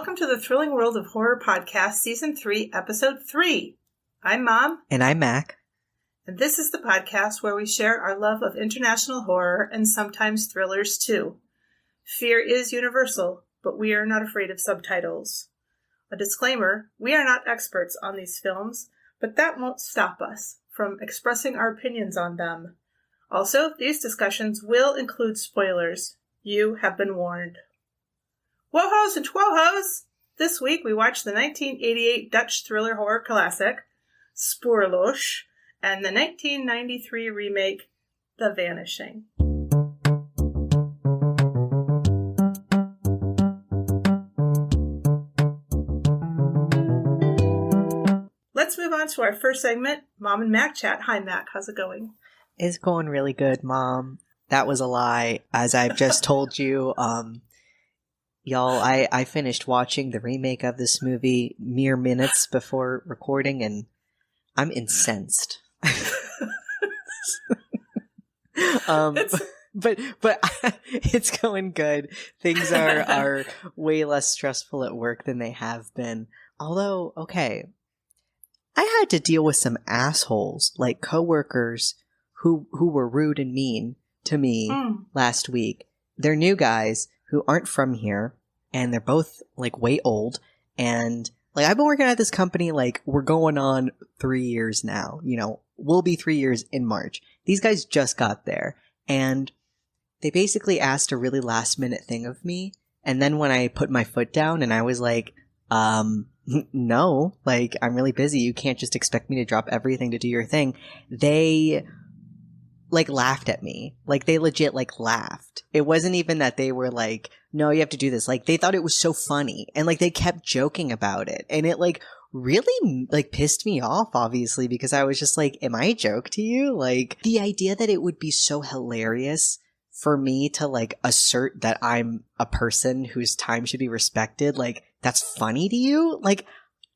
welcome to the Thrilling World of Horror Podcast, Season 3, Episode 3. I'm Mom. And I'm Mac. And this is the podcast where we share our love of international horror and sometimes thrillers too. Fear is universal, but we are not afraid of subtitles. A disclaimer, we are not experts on these films, but that won't stop us from expressing our opinions on them. Also, these discussions will include spoilers. You have been warned. Wohos and twohos! This week we watched the 1988 Dutch thriller horror classic, SPOORLOOS, and the 1993 remake, The Vanishing. Let's move on to our first segment, Mom and Mac Chat. Hi, Mac. How's it going? It's going really good, Mom. That was a lie. As I've just told you, y'all, I finished watching the remake of this movie mere minutes before recording, and I'm incensed. But it's going good. Things are way less stressful at work than they have been. Although, okay, I had to deal with some assholes, like coworkers who were rude and mean to me last week. They're new guys who aren't from here, and they're both like way old, and like I've been working at this company, like we're going on 3 years now, you know, we'll be 3 years in March. These guys just got there, and they basically asked a really last minute thing of me, and then when I put my foot down and I was like, no, like I'm really busy, you can't just expect me to drop everything to do your thing, they like laughed at me. Like they legit like laughed. It wasn't even that they were like, no, you have to do this. Like they thought it was so funny, and like they kept joking about it, and it like really like pissed me off, obviously, because I was just like, am I a joke to you? Like the idea that it would be so hilarious for me to like assert that I'm a person whose time should be respected, like that's funny to you? Like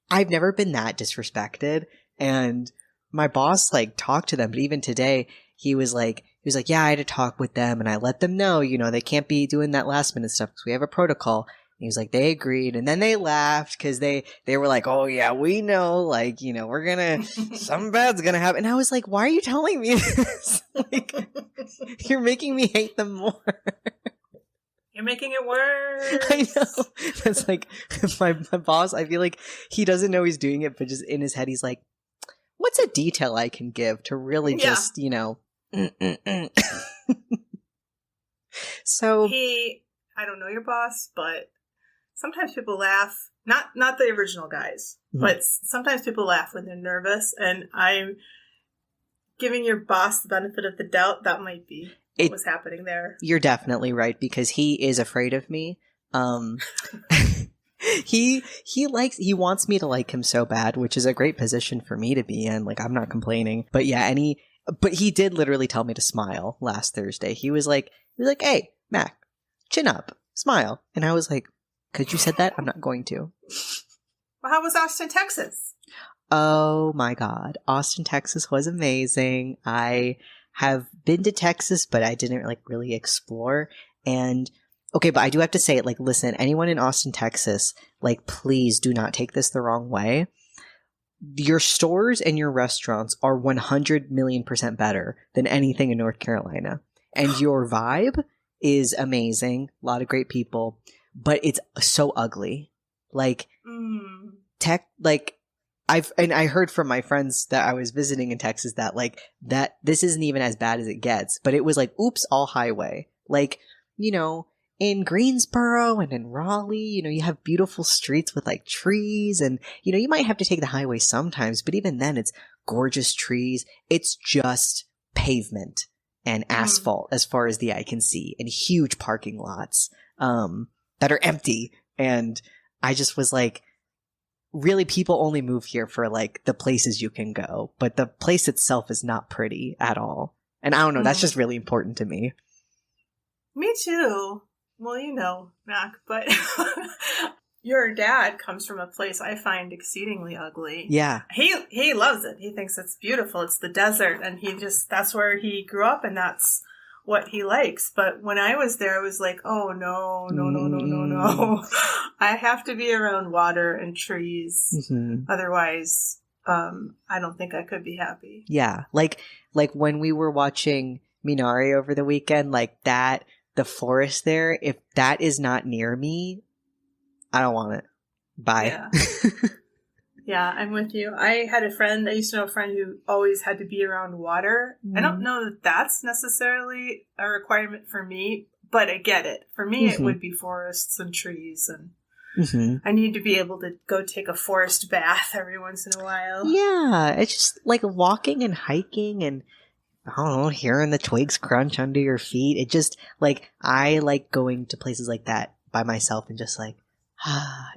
I've never been that disrespected. And my boss like talked to them, but even today he was like, yeah, I had to talk with them, and I let them know, you know, they can't be doing that last minute stuff because we have a protocol. And he was like, they agreed, and then they laughed because they were like, oh yeah, we know, like, you know, we're gonna something bad's gonna happen. And I was like, why are you telling me this? Like, you're making me hate them more. You're making it worse. I know. That's like my boss. I feel like he doesn't know he's doing it, but just in his head, he's like, what's a detail I can give to really just, you know. So I don't know your boss, but sometimes people laugh. Not the original guys, but sometimes people laugh when they're nervous, and I'm giving your boss the benefit of the doubt. That might be what was happening there. You're definitely right, because he is afraid of me. He wants me to like him so bad, which is a great position for me to be in. Like, I'm not complaining. But yeah, but he did literally tell me to smile last Thursday. He was like, hey, Mac, chin up, smile. And I was like, because you said that, I'm not going to. Well, how was Austin, Texas? Oh my God. Austin, Texas was amazing. I have been to Texas, but I didn't like really explore. And okay, but I do have to say it, like, listen, anyone in Austin, Texas, like, please do not take this the wrong way. Your stores and your restaurants are 100 million% better than anything in North Carolina. And your vibe is amazing. A lot of great people, but it's so ugly. Like, I heard from my friends that I was visiting in Texas that, like, that this isn't even as bad as it gets, but it was like, oops, all highway. Like, you know, in Greensboro and in Raleigh, you know, you have beautiful streets with like trees, and, you know, you might have to take the highway sometimes, but even then it's gorgeous trees. It's just pavement and asphalt as far as the eye can see, and huge parking lots that are empty. And I just was like, really, people only move here for like the places you can go, but the place itself is not pretty at all. And I don't know, that's just really important to me. Me too. Well, you know, Mac, but your dad comes from a place I find exceedingly ugly. Yeah. He loves it. He thinks it's beautiful. It's the desert, and that's where he grew up, and that's what he likes. But when I was there, I was like, oh, no. I have to be around water and trees. Mm-hmm. Otherwise, I don't think I could be happy. Yeah. Like when we were watching Minari over the weekend, like that, the forest there, if that is not near me, I don't want it. Bye. Yeah. Yeah, I'm with you. I used to know a friend who always had to be around water. I don't know that that's necessarily a requirement for me, but I get it. For me, it would be forests and trees, and I need to be able to go take a forest bath every once in a while. Yeah, it's just like walking and hiking and, I don't know, hearing the twigs crunch under your feet. It just, like, I like going to places like that by myself and just like,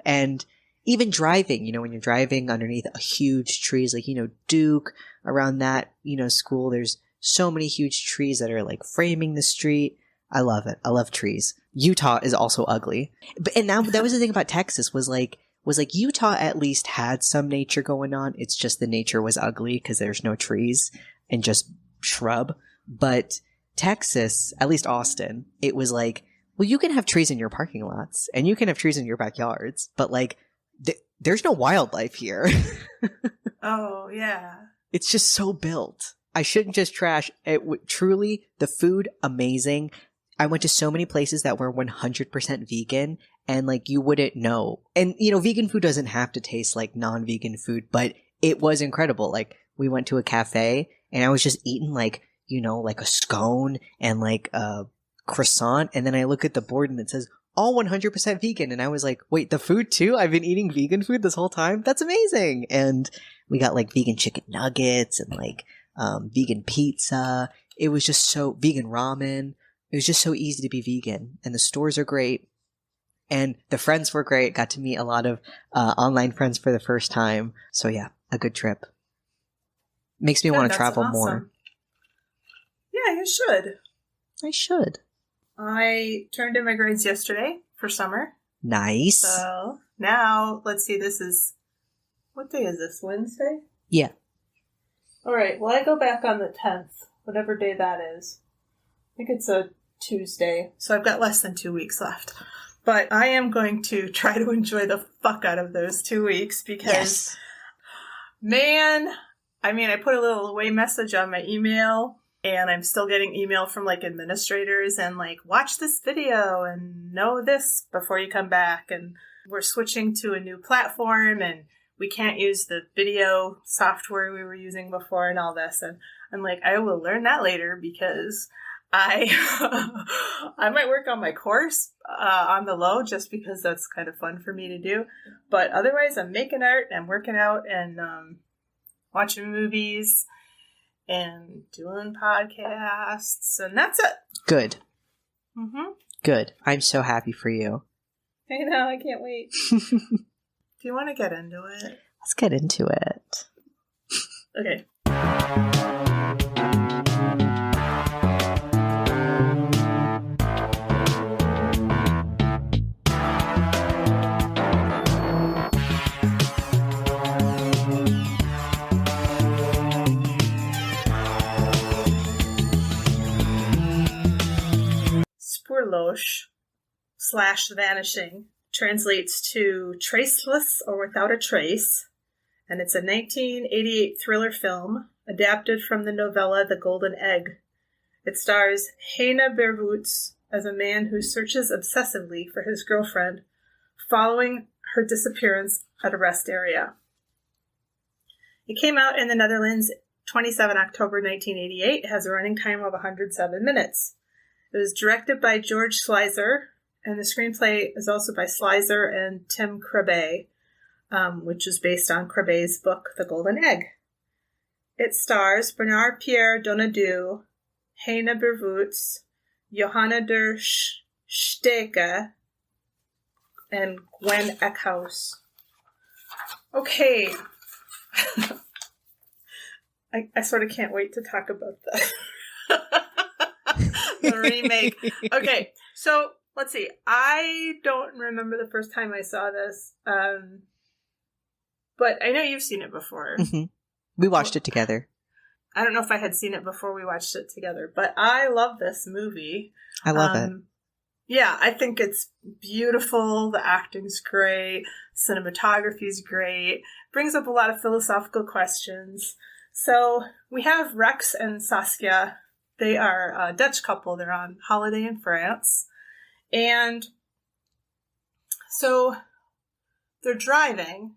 and even driving, when you're driving underneath a huge trees, like, Duke, around that, school, there's so many huge trees that are like framing the street. I love it. I love trees. Utah is also ugly. And that was the thing about Texas was like Utah at least had some nature going on. It's just the nature was ugly because there's no trees and just shrub. But Texas, at least Austin, it was like, well, you can have trees in your parking lots and you can have trees in your backyards, but like, there's no wildlife here. Oh, yeah. It's just so built. I shouldn't just trash it. Truly, the food, amazing. I went to so many places that were 100% vegan, and like you wouldn't know. And vegan food doesn't have to taste like non-vegan food, but it was incredible. Like we went to a cafe and I was just eating like a scone and like a croissant, and then I look at the board and it says all 100% vegan. And I was like, wait, the food too? I've been eating vegan food this whole time? That's amazing. And we got like vegan chicken nuggets and like vegan pizza. It was just so vegan ramen. It was just so easy to be vegan. And the stores are great. And the friends were great. Got to meet a lot of online friends for the first time. So yeah, a good trip. Makes me want to travel more. Yeah, you should. I should. I turned in my grades yesterday for summer. Nice. So now, let's see, what day is this, Wednesday? Yeah. All right, well, I go back on the 10th, whatever day that is. I think it's a Tuesday, so I've got less than 2 weeks left. But I am going to try to enjoy the fuck out of those 2 weeks because, man, I put a little away message on my email. And I'm still getting email from like administrators and like, watch this video and know this before you come back. And we're switching to a new platform and we can't use the video software we were using before and all this. And I'm like, I will learn that later because I might work on my course on the low just because that's kind of fun for me to do. But otherwise, I'm making art and working out and watching movies and doing podcasts, and that's it. Good. Mm-hmm. Good. I'm so happy for you. I know, I can't wait. Do you want to get into it? Let's get into it. Okay. SPOORLOOS / vanishing translates to traceless or without a trace, and it's a 1988 thriller film adapted from the novella The Golden Egg. It stars Heine Bervoets as a man who searches obsessively for his girlfriend following her disappearance at a rest area. It came out in the Netherlands 27 October 1988. It has a running time of 107 minutes. It was directed by George Slizer, and the screenplay is also by Slizer and Tim Krabbe, which is based on Krabbe's book, The Golden Egg. It stars Bernard Pierre Donadieu, Heine Bervoets, Johanna der Stege, and Gwen Eckhouse. Okay. I sort of can't wait to talk about that. The remake. Okay, so let's see. I don't remember the first time I saw this, but I know you've seen it before. Mm-hmm. We watched it together. I don't know if I had seen it before we watched it together, but I love this movie. I love it. Yeah, I think it's beautiful. The acting's great. Cinematography's great. Brings up a lot of philosophical questions. So we have Rex and Saskia. They are a Dutch couple. They're on holiday in France. And so they're driving.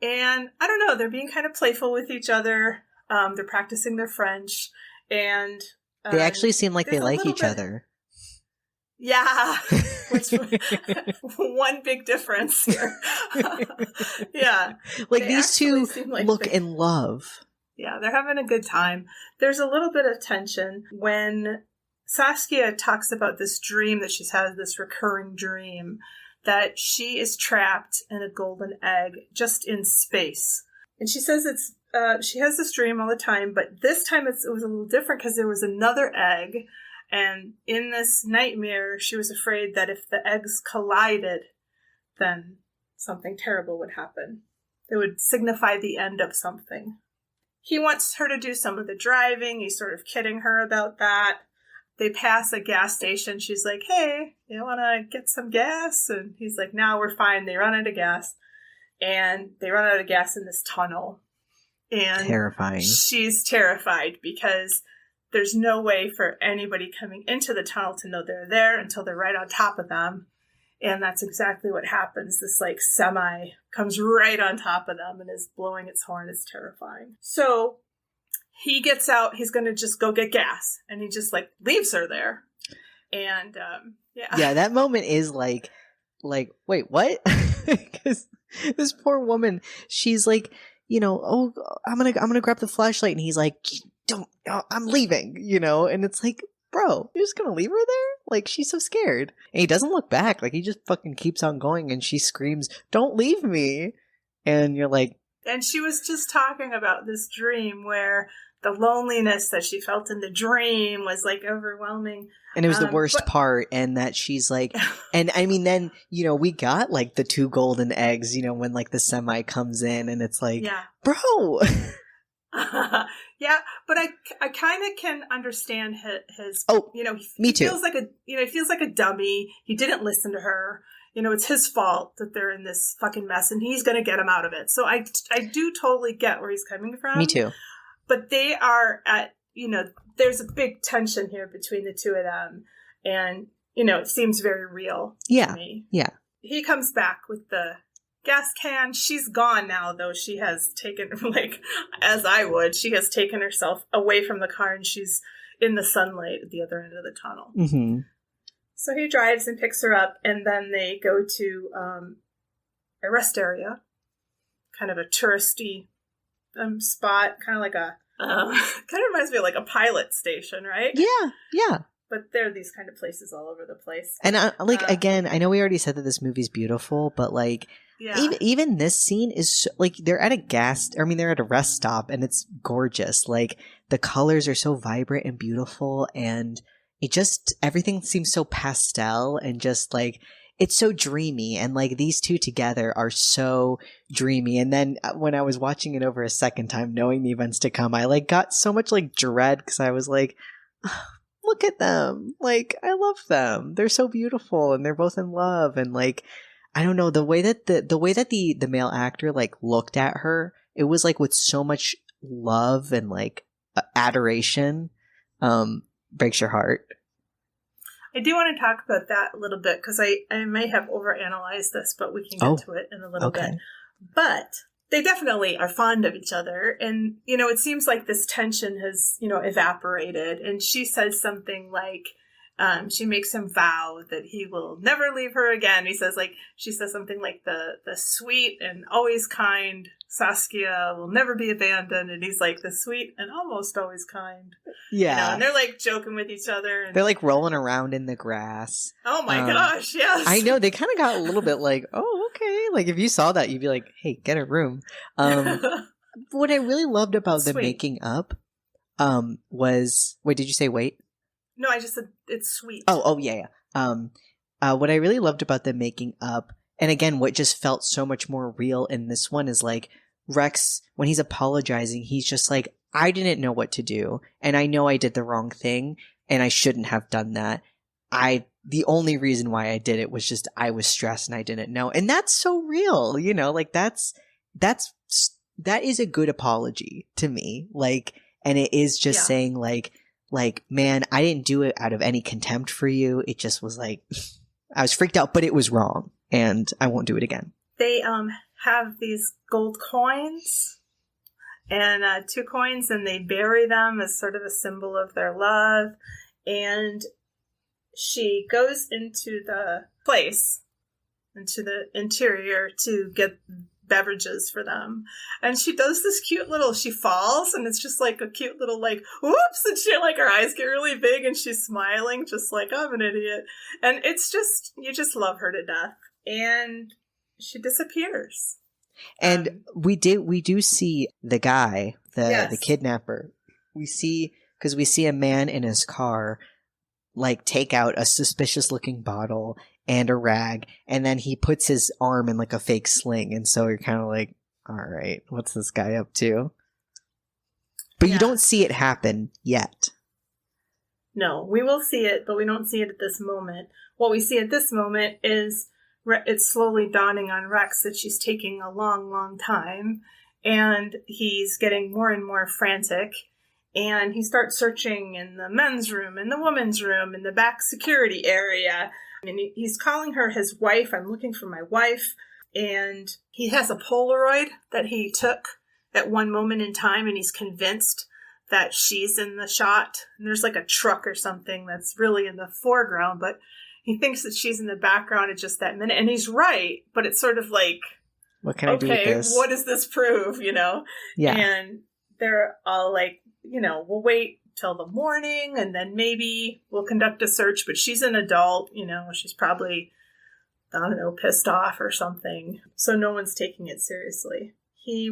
And I don't know, they're being kind of playful with each other. They're practicing their French. And they actually seem like they like each other. Yeah, which one big difference here. Yeah, like these two like look in love. Yeah, they're having a good time. There's a little bit of tension when Saskia talks about this dream that she's had, this recurring dream that she is trapped in a golden egg just in space. And she says she has this dream all the time, but this time it was a little different because there was another egg. And in this nightmare, she was afraid that if the eggs collided, then something terrible would happen. It would signify the end of something. He wants her to do some of the driving. He's sort of kidding her about that. They pass a gas station. She's like, hey, you want to get some gas? And he's like, no, we're fine. They run out of gas. And they run out of gas in this tunnel. And terrifying. She's terrified because there's no way for anybody coming into the tunnel to know they're there until they're right on top of them. And that's exactly what happens. This semi comes right on top of them and is blowing its horn. It's terrifying. So he gets out. He's going to just go get gas. And he just leaves her there. And yeah. Yeah, that moment is like, wait, what? Because this poor woman, she's like, oh, I'm gonna grab the flashlight. And he's like, I'm leaving, and it's like, bro, you're just gonna leave her there? She's so scared. And he doesn't look back. He just fucking keeps on going, and she screams, don't leave me. And you're like... And she was just talking about this dream where the loneliness that she felt in the dream was overwhelming. And it was the worst part, and that she's like... And I mean, then, we got the 2 golden eggs, when the semi comes in, and it's like, yeah. Bro... Yeah, but I kind of can understand his me too. He feels like a dummy. He didn't listen to her. It's his fault that they're in this fucking mess, and he's going to get him out of it. So I do totally get where he's coming from. Me too. But they are at, there's a big tension here between the two of them, and it seems very real to me. Yeah. He comes back with the gas can. She's gone now, though. She has taken, as I would, she has taken herself away from the car, and she's in the sunlight at the other end of the tunnel. Mm-hmm. So he drives and picks her up, and then they go to a rest area, kind of a touristy spot, kind of kind of reminds me of a pilot station, right? Yeah. But there are these kind of places all over the place. And again, I know we already said that this movie's beautiful, but yeah. Even this scene is they're at they're at a rest stop, and it's gorgeous. The colors are so vibrant and beautiful, and everything seems so pastel, and just it's so dreamy, and these two together are so dreamy. And then when I was watching it over a second time, knowing the events to come, I got so much dread, because I was like, look at them. I love them. They're so beautiful, and they're both in love, and I don't know, the way that the male actor looked at her, it was with so much love and adoration. Breaks your heart. I do want to talk about that a little bit, because I may have overanalyzed this, but we can get to it in a little bit. But they definitely are fond of each other, and it seems like this tension has evaporated, and she says something she makes him vow that he will never leave her again. She says something the sweet and always kind Saskia will never be abandoned, and he's the sweet and almost always kind. Yeah. And they're like joking with each other. And... They're like rolling around in the grass. Oh my gosh, yes. I know, they kind of got a little bit like, oh, okay. Like if you saw that, you'd be like, hey, get a room. What I really loved about the making up was, wait, did you say wait? No, I just said it's sweet. Oh, yeah. What I really loved about the making up, and again, what just felt so much more real in this one is like Rex, when he's apologizing, he's just like, I didn't know what to do, and I know I did the wrong thing, and I shouldn't have done that. The only reason why I did it was just I was stressed and I didn't know. And that's so real, you know, like that is a good apology to me. Like, and it is just saying like, man, I didn't do it out of any contempt for you. It just was like, I was freaked out, but it was wrong and I won't do it again. They have these gold coins and 2 coins, and they bury them as sort of a symbol of their love. And she goes into the place, into the interior to get beverages for them. And she does this cute little, she falls, and it's just like a cute little like, whoops, and she like her eyes get really big and she's smiling just like, I'm an idiot. And it's just, you just love her to death. And she disappears. And we do see the guy, the kidnapper. We see a man in his car like take out a suspicious looking bottle and a rag, and then he puts his arm in like a fake sling, and so you're kind of like, all right, what's this guy up to? But you don't see it happen yet. No, we will see it, but we don't see it at this moment. What we see at this moment is it's slowly dawning on Rex that she's taking a long, long time, and he's getting more and more frantic. And he starts searching in the men's room, in the women's room, in the back security area. And he's calling her his wife. I'm looking for my wife. And he has a Polaroid that he took at one moment in time, and he's convinced that she's in the shot. And there's like a truck or something that's really in the foreground, but he thinks that she's in the background at just that minute. And he's right, but it's sort of like, what can I do with this? What does this prove, you know? Yeah. And they're all like, you know, we'll wait till the morning and then maybe we'll conduct a search, but she's an adult, you know, she's probably, I don't know, pissed off or something. So no one's taking it seriously. He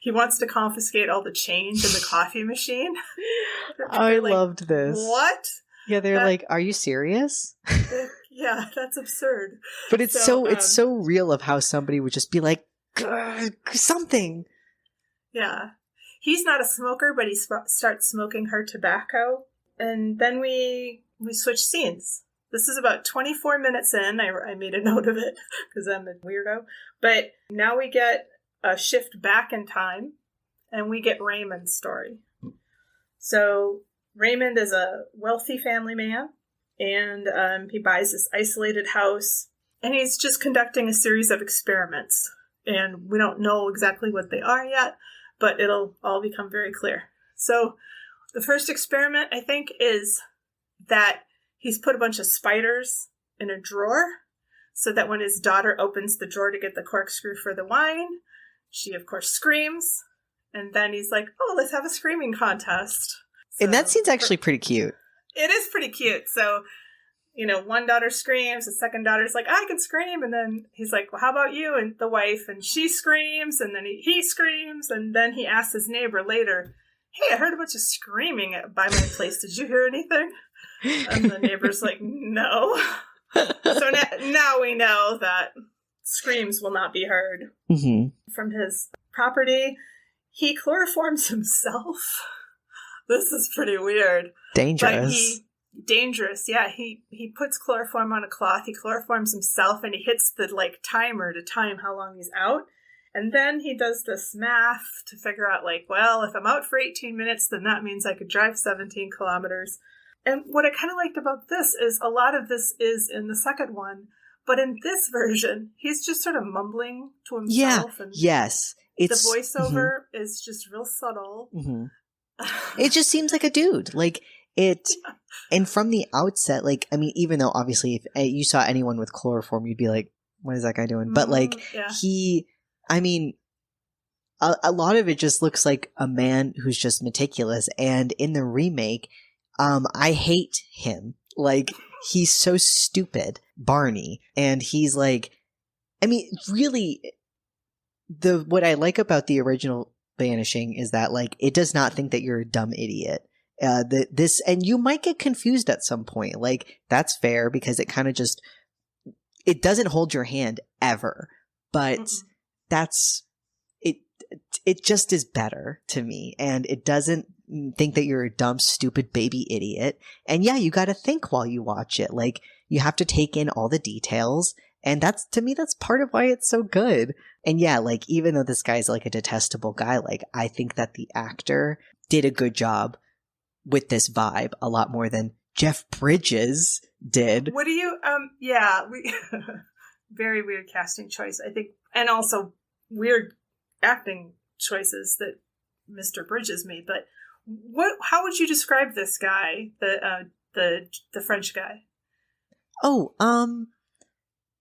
wants to confiscate all the change in the coffee machine. I loved this. What? Yeah, they're like, are you serious? Yeah, that's absurd. But it's it's so real of how somebody would just be like, something. Yeah. He's not a smoker, but he starts smoking her tobacco. And then we switch scenes. This is about 24 minutes in. I made a note of it because I'm a weirdo. But now we get a shift back in time, and we get Raymond's story. So Raymond is a wealthy family man, and he buys this isolated house, and he's just conducting a series of experiments. And we don't know exactly what they are yet, but it'll all become very clear. So the first experiment, I think, is that he's put a bunch of spiders in a drawer so that when his daughter opens the drawer to get the corkscrew for the wine, she, of course, screams. And then he's like, oh, let's have a screaming contest. So, and that scene's actually pretty cute. It is pretty cute. So, you know, one daughter screams, the second daughter's like, I can scream. And then he's like, well, how about you? And the wife, and she screams, and then he screams. And then he asks his neighbor later, hey, I heard a bunch of screaming by my place. Did you hear anything? And the neighbor's like, no. So now we know that screams will not be heard from his property. He chloroforms himself. This is pretty weird. Dangerous. Dangerous, yeah. He puts chloroform on a cloth, he chloroforms himself, and he hits the like timer to time how long he's out. And then he does this math to figure out like, well, if I'm out for 18 minutes, then that means I could drive 17 kilometers. And what I kind of liked about this is a lot of this is in the second one, but in this version, he's just sort of mumbling to himself. Yeah, and yes. The voiceover is just real subtle. It just seems like a dude. Like, it, and from the outset, like, I mean, even though obviously if you saw anyone with chloroform, you'd be like, what is that guy doing? But like, I mean, a lot of it just looks like a man who's just meticulous. And in the remake, I hate him. Like, he's so stupid, Barney. And he's like, I mean, really, what I like about the original Vanishing is that, like, it does not think that you're a dumb idiot. And you might get confused at some point. Like, that's fair because it kind of just, it doesn't hold your hand ever. But that's it. it just is better to me. And it doesn't think that you're a dumb, stupid baby idiot. And yeah, you got to think while you watch it. Like, you have to take in all the details. And that's, to me, that's part of why it's so good. And yeah, like, even though this guy's like a detestable guy, like, I think that the actor did a good job with this vibe a lot more than Jeff Bridges did. What do you, very weird casting choice, I think. And also weird acting choices that Mr. Bridges made. But how would you describe this guy, the French guy? Oh,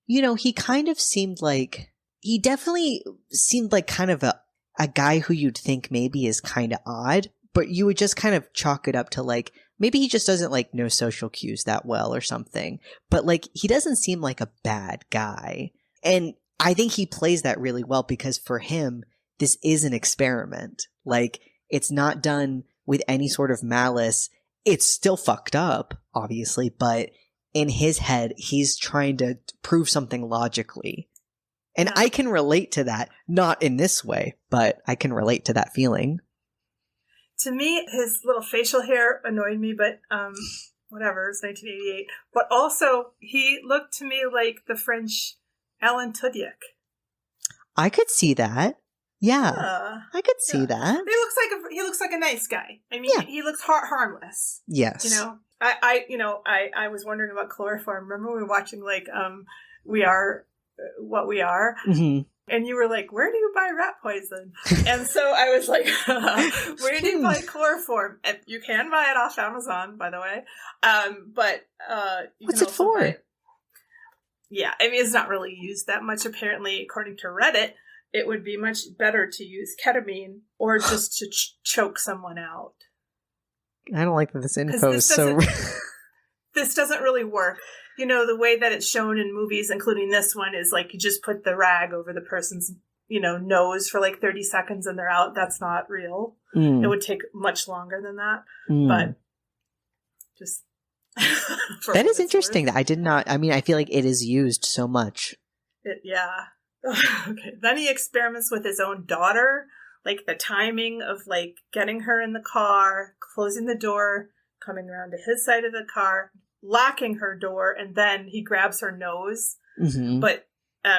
he kind of seemed like, he definitely seemed like kind of a guy who you'd think maybe is kind of odd, but you would just kind of chalk it up to like, maybe he just doesn't like know social cues that well or something. But like, he doesn't seem like a bad guy. And I think he plays that really well because for him, this is an experiment. Like, it's not done with any sort of malice. It's still fucked up, obviously, but in his head, he's trying to prove something logically. And I can relate to that. Not in this way, but I can relate to that feeling. To me, his little facial hair annoyed me, but whatever, it's 1988. But also, he looked to me like the French Alan Tudyk. I could see that. Yeah, I could see that. He looks like a nice guy. I mean, he looks harmless. Yes. You know, I was wondering about chloroform. Remember we were watching like We Are What We Are? Mm-hmm. And you were like, where do you buy rat poison? And so I was like, where do you buy chloroform? And you can buy it off Amazon, by the way. But what's it for? Yeah, I mean, it's not really used that much. Apparently, according to Reddit, it would be much better to use ketamine or just to choke someone out. I don't like that this info is so... This doesn't really work. You know, the way that it's shown in movies, including this one, is like you just put the rag over the person's, nose for like 30 seconds and they're out. That's not real. It would take much longer than that. But just... That is interesting. I did not... I mean, I feel like it is used so much. Okay. Then he experiments with his own daughter, like the timing of like getting her in the car, closing the door, coming around to his side of the car, locking her door, and then he grabs her nose. Mm-hmm. But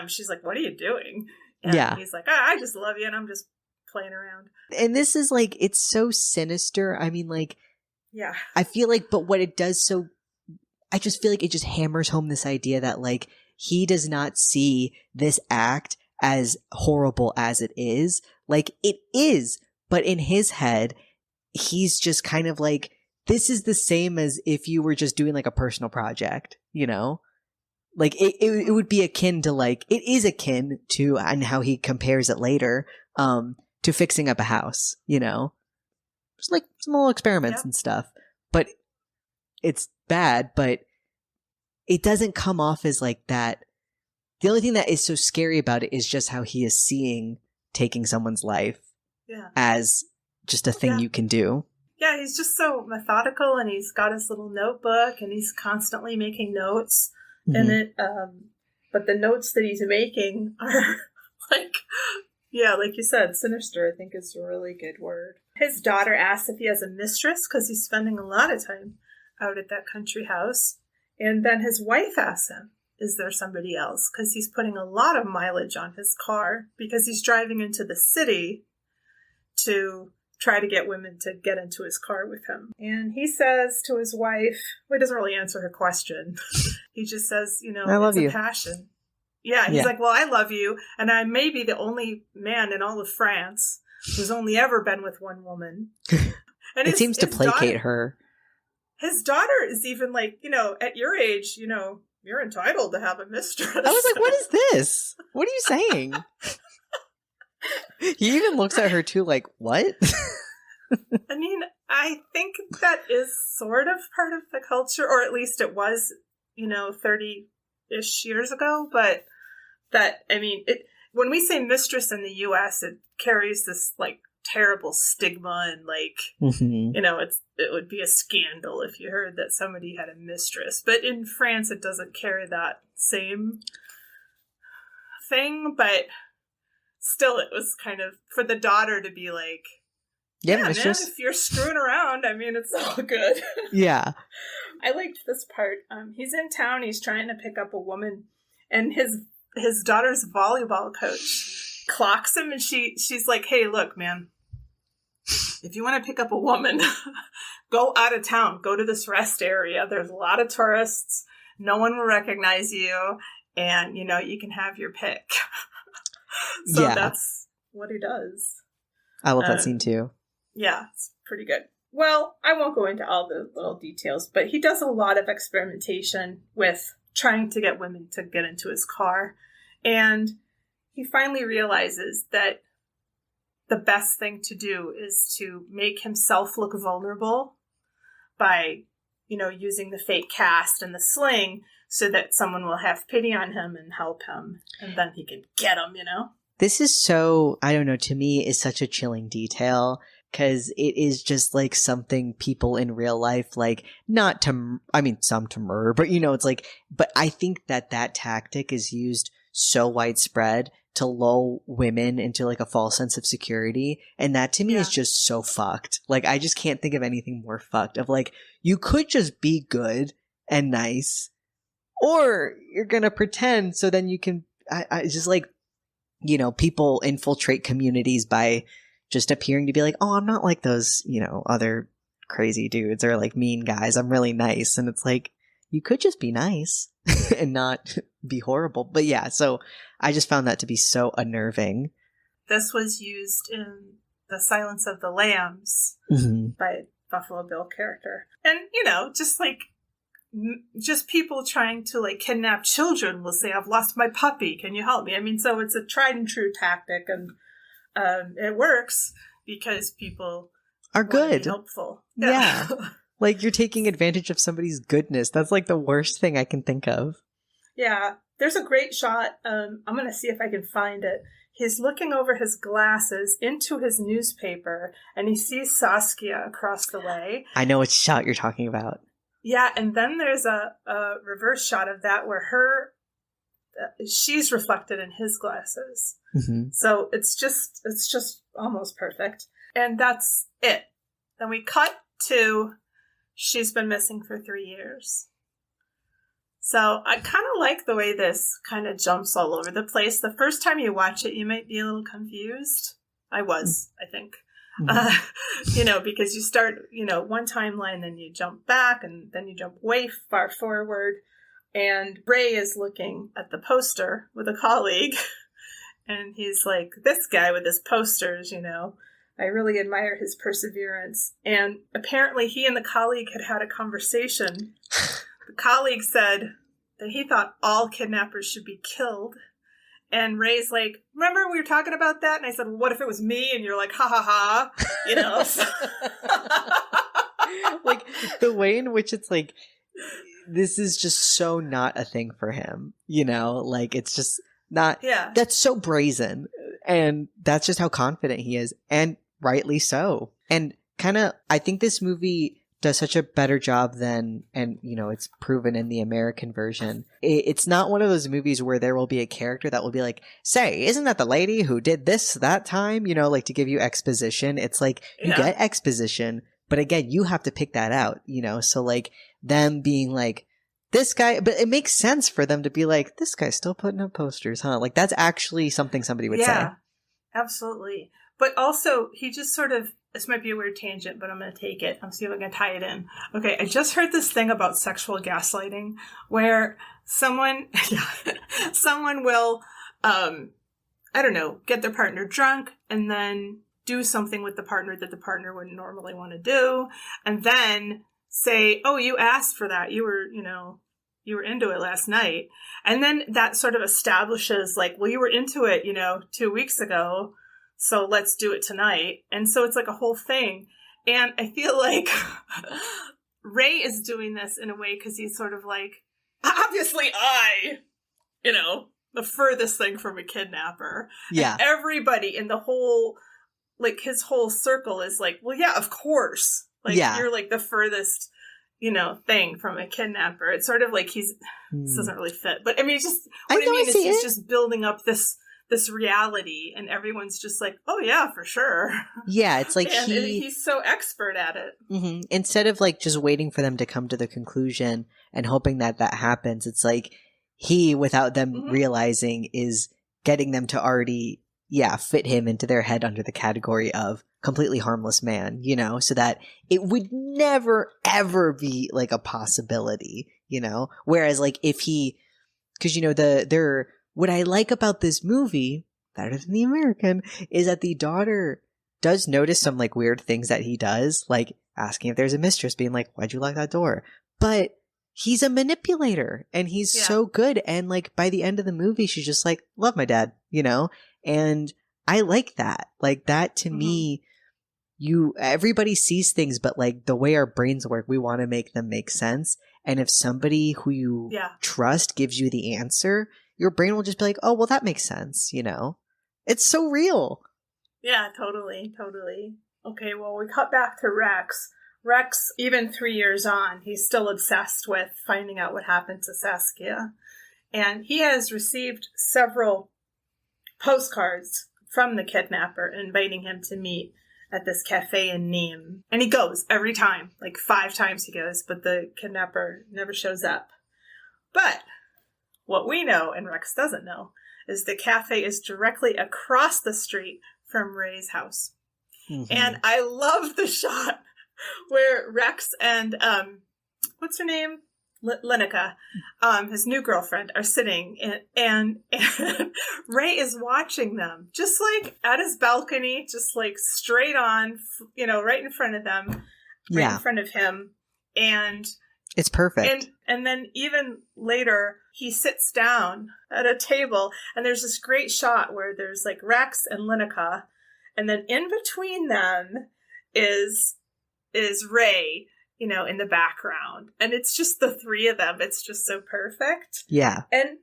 she's like, "What are you doing?" And he's like, "I just love you, and I'm just playing around." And this is like, it's so sinister. I mean, like, I feel like, but what it does I just feel like it just hammers home this idea that like, he does not see this act as horrible as it is. Like, it is, but in his head, he's just kind of like, this is the same as if you were just doing like a personal project, Like, it would be akin to like, it is akin to, and how he compares it later, to fixing up a house, Just like some little experiments and stuff. But it's bad, but it doesn't come off as like that. The only thing that is so scary about it is just how he is seeing taking someone's life as just a thing you can do. Yeah, he's just so methodical, and he's got his little notebook, and he's constantly making notes in it. But the notes that he's making are like, like you said, sinister, I think is a really good word. His daughter asks if he has a mistress because he's spending a lot of time out at that country house. And then his wife asks him, is there somebody else? Because he's putting a lot of mileage on his car because he's driving into the city to try to get women to get into his car with him. And he says to his wife, he doesn't really answer her question. He just says, I love it's you. A passion. Yeah, he's like, well, I love you. And I may be the only man in all of France who's only ever been with one woman. And it seems to placate her. His daughter is even like, at your age, you're entitled to have a mistress. I was like, what is this? What are you saying? He even looks at her too like, what? I mean, I think that is sort of part of the culture, or at least it was, 30-ish years ago. But when we say mistress in the U.S., it carries this like terrible stigma and like, it would be a scandal if you heard that somebody had a mistress. But in France, it doesn't carry that same thing. But still it was kind of for the daughter to be like, yeah, man, mistress. if you're screwing around, I mean, it's all good. Yeah. I liked this part. He's in town. He's trying to pick up a woman, and his daughter's volleyball coach clocks him, and she's like, "Hey, look, man, if you want to pick up a woman, go out of town. Go to this rest area. There's a lot of tourists. No one will recognize you, and you can have your pick." So that's what he does. I love that scene too. Yeah, it's pretty good. Well, I won't go into all the little details, but he does a lot of experimentation with trying to get women to get into his car. And he finally realizes that the best thing to do is to make himself look vulnerable by, using the fake cast and the sling so that someone will have pity on him and help him. And then he can get him, This is so, I don't know, to me is such a chilling detail. Because it is just like something people in real life, like, not to, I mean, some to murder, but it's like, but I think that tactic is used so widespread to lull women into like a false sense of security. And that to me is just so fucked. Like, I just can't think of anything more fucked of like, you could just be good and nice, or you're going to pretend so then you can, I just like, people infiltrate communities by just appearing to be like, oh, I'm not like those, other crazy dudes or like mean guys. I'm really nice. And it's like, you could just be nice and not be horrible. But yeah, so I just found that to be so unnerving. This was used in The Silence of the Lambs by Buffalo Bill character. And, just like, just people trying to like kidnap children will say, I've lost my puppy. Can you help me? I mean, so it's a tried and true tactic, and it works because people are good, helpful. Yeah. Like, you're taking advantage of somebody's goodness. That's like the worst thing I can think of. Yeah. There's a great shot. I'm going to see if I can find it. He's looking over his glasses into his newspaper, and he sees Saskia across the way. I know which shot you're talking about. Yeah. And then there's a reverse shot of that where she's reflected in his glasses. So it's just almost perfect. And that's it. Then we cut to she's been missing for 3 years. So I kind of like the way this kind of jumps all over the place. The first time you watch it, you might be a little confused. I was, I think. Because you start, one timeline, then you jump back, and then you jump way far forward. And Ray is looking at the poster with a colleague, and he's like, this guy with his posters, I really admire his perseverance. And apparently he and the colleague had a conversation. The colleague said that he thought all kidnappers should be killed. And Ray's like, remember we were talking about that? And I said, well, what if it was me? And you're like, ha ha ha, Like, the way in which it's like, this is just so not a thing for him, like, it's just not, that's so brazen, and that's just how confident he is, and rightly so. And kind of, I think this movie does such a better job than, and it's proven in the American version. It's not one of those movies where there will be a character that will be like, say, isn't that the lady who did this that time? Like, to give you exposition. It's like, you get exposition, but again, you have to pick that out, so like, them being like, this guy, but it makes sense for them to be like, this guy's still putting up posters, huh? Like, that's actually something somebody would say. Yeah, absolutely. But also, he just sort of, this might be a weird tangent, but I'm going to take it. I'll see if I can tie it in. Okay, I just heard this thing about sexual gaslighting where someone will, I don't know, get their partner drunk and then do something with the partner that the partner wouldn't normally want to do. And then say, oh, you asked for that. You were into it last night. And then that sort of establishes like, well, you were into it, 2 weeks ago. So let's do it tonight. And so it's like a whole thing. And I feel like Ray is doing this in a way because he's sort of like, obviously the furthest thing from a kidnapper. Yeah. And everybody in the whole, like his whole circle is like, well, yeah, of course. Like, you're like the furthest, thing from a kidnapper. It's sort of like this doesn't really fit. But I mean, it's just, what I mean is he's just building up this this reality, and everyone's just like, oh yeah, for sure. Yeah, it's like and he's so expert at it. Mm-hmm. Instead of like just waiting for them to come to the conclusion and hoping that happens, it's like he, without them realizing, is getting them to already, fit him into their head under the category of completely harmless man, so that it would never, ever be like a possibility, Whereas like if he, because, what I like about this movie, better than the American, is that the daughter does notice some like weird things that he does, like asking if there's a mistress, being like, why'd you lock that door? But he's a manipulator and he's so good. And like by the end of the movie, she's just like, love my dad, and I like that. Like that to me, everybody sees things, but like the way our brains work, we want to make them make sense. And if somebody who you trust gives you the answer, your brain will just be like, oh, well, that makes sense. It's so real. Yeah, totally. Okay, well, we cut back to Rex. Rex, even 3 years on, he's still obsessed with finding out what happened to Saskia. And he has received several postcards from the kidnapper inviting him to meet at this cafe in Nîmes. And he goes every time, like 5 times he goes, but the kidnapper never shows up. But what we know, and Rex doesn't know, is the cafe is directly across the street from Ray's house. Mm-hmm. And I love the shot where Rex and, what's her name? Lenica, his new girlfriend, are sitting and Ray is watching them just like at his balcony, just like straight on, right in front of them, right in front of him. And it's perfect. And then even later he sits down at a table and there's this great shot where there's like Rex and Lenica, and then in between them is Ray, in the background. And it's just the 3 of them. It's just so perfect. Yeah. And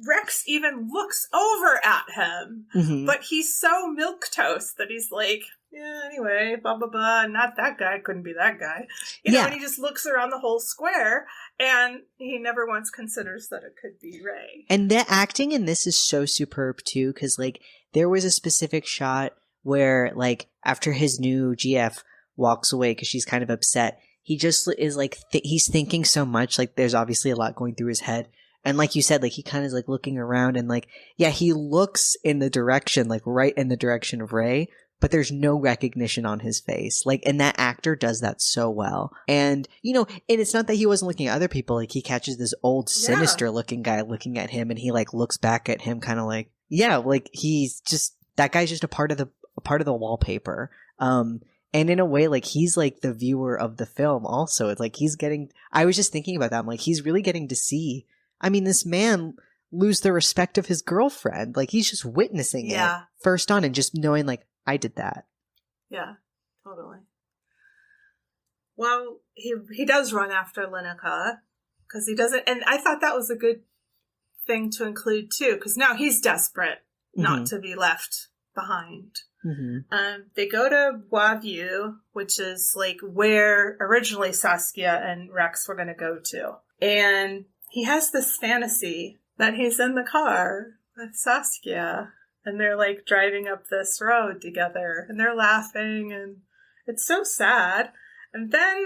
Rex even looks over at him, but he's so milquetoast that he's like, yeah, anyway, blah, blah, blah. Not that guy. Couldn't be that guy. And he just looks around the whole square and he never once considers that it could be Ray. And the acting in this is so superb too, because like there was a specific shot where like after his new GF walks away because she's kind of upset, he just is like, he's thinking so much, like there's obviously a lot going through his head. And like you said, like he kind of is like looking around and like, he looks in the direction, like right in the direction of Ray, but there's no recognition on his face. Like, and that actor does that so well. And, and it's not that he wasn't looking at other people. Like he catches this old sinister looking guy looking at him and he like looks back at him kind of like, like he's just, that guy's just a part of the wallpaper. And in a way, like, he's, like, the viewer of the film also. It's like, I was just thinking about that. I'm like, he's really getting to see, this man lose the respect of his girlfriend. Like, he's just witnessing it first on and just knowing, like, I did that. Yeah, totally. Well, he does run after Lenica, because he doesn't, and I thought that was a good thing to include, too, because now he's desperate not to be left behind. They go to Oeuf, which is like where originally Saskia and Rex were going to go to. And he has this fantasy that he's in the car with Saskia and they're like driving up this road together and they're laughing and it's so sad. And then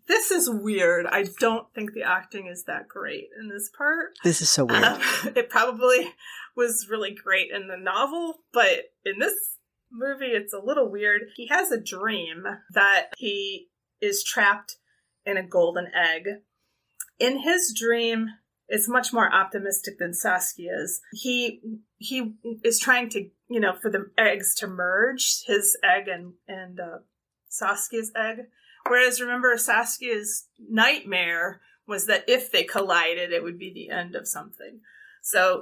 this is weird. I don't think the acting is that great in this part. This is so weird. It probably was really great in the novel, but in this movie, it's a little weird. He has a dream that he is trapped in a golden egg. In his dream, it's much more optimistic than Saskia's. He is trying to, for the eggs to merge, his egg and Saskia's egg. Whereas, remember, Saskia's nightmare was that if they collided, it would be the end of something. So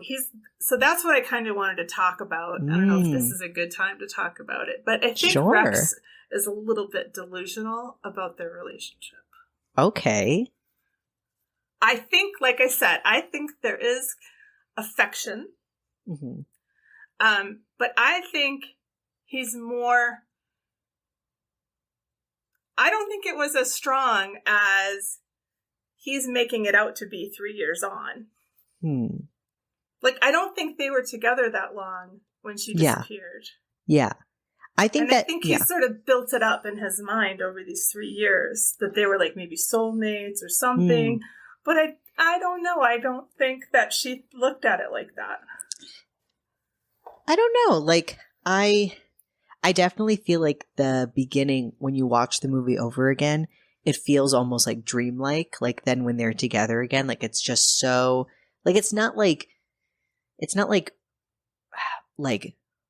that's what I kind of wanted to talk about. I don't know if this is a good time to talk about it, but I think Rex is a little bit delusional about their relationship. Okay. I think, like I said, there is affection. But I think he's more, I don't think it was as strong as he's making it out to be 3 years on. Like, I don't think they were together that long when she disappeared. Yeah. I think he sort of built it up in his mind over these 3 years that they were like maybe soulmates or something. But I don't know. I don't think that she looked at it like that. I don't know. Like, I definitely feel like the beginning, when you watch the movie over again, it feels almost like dreamlike. Like, then when they're together again, like, it's just so, like, it's not like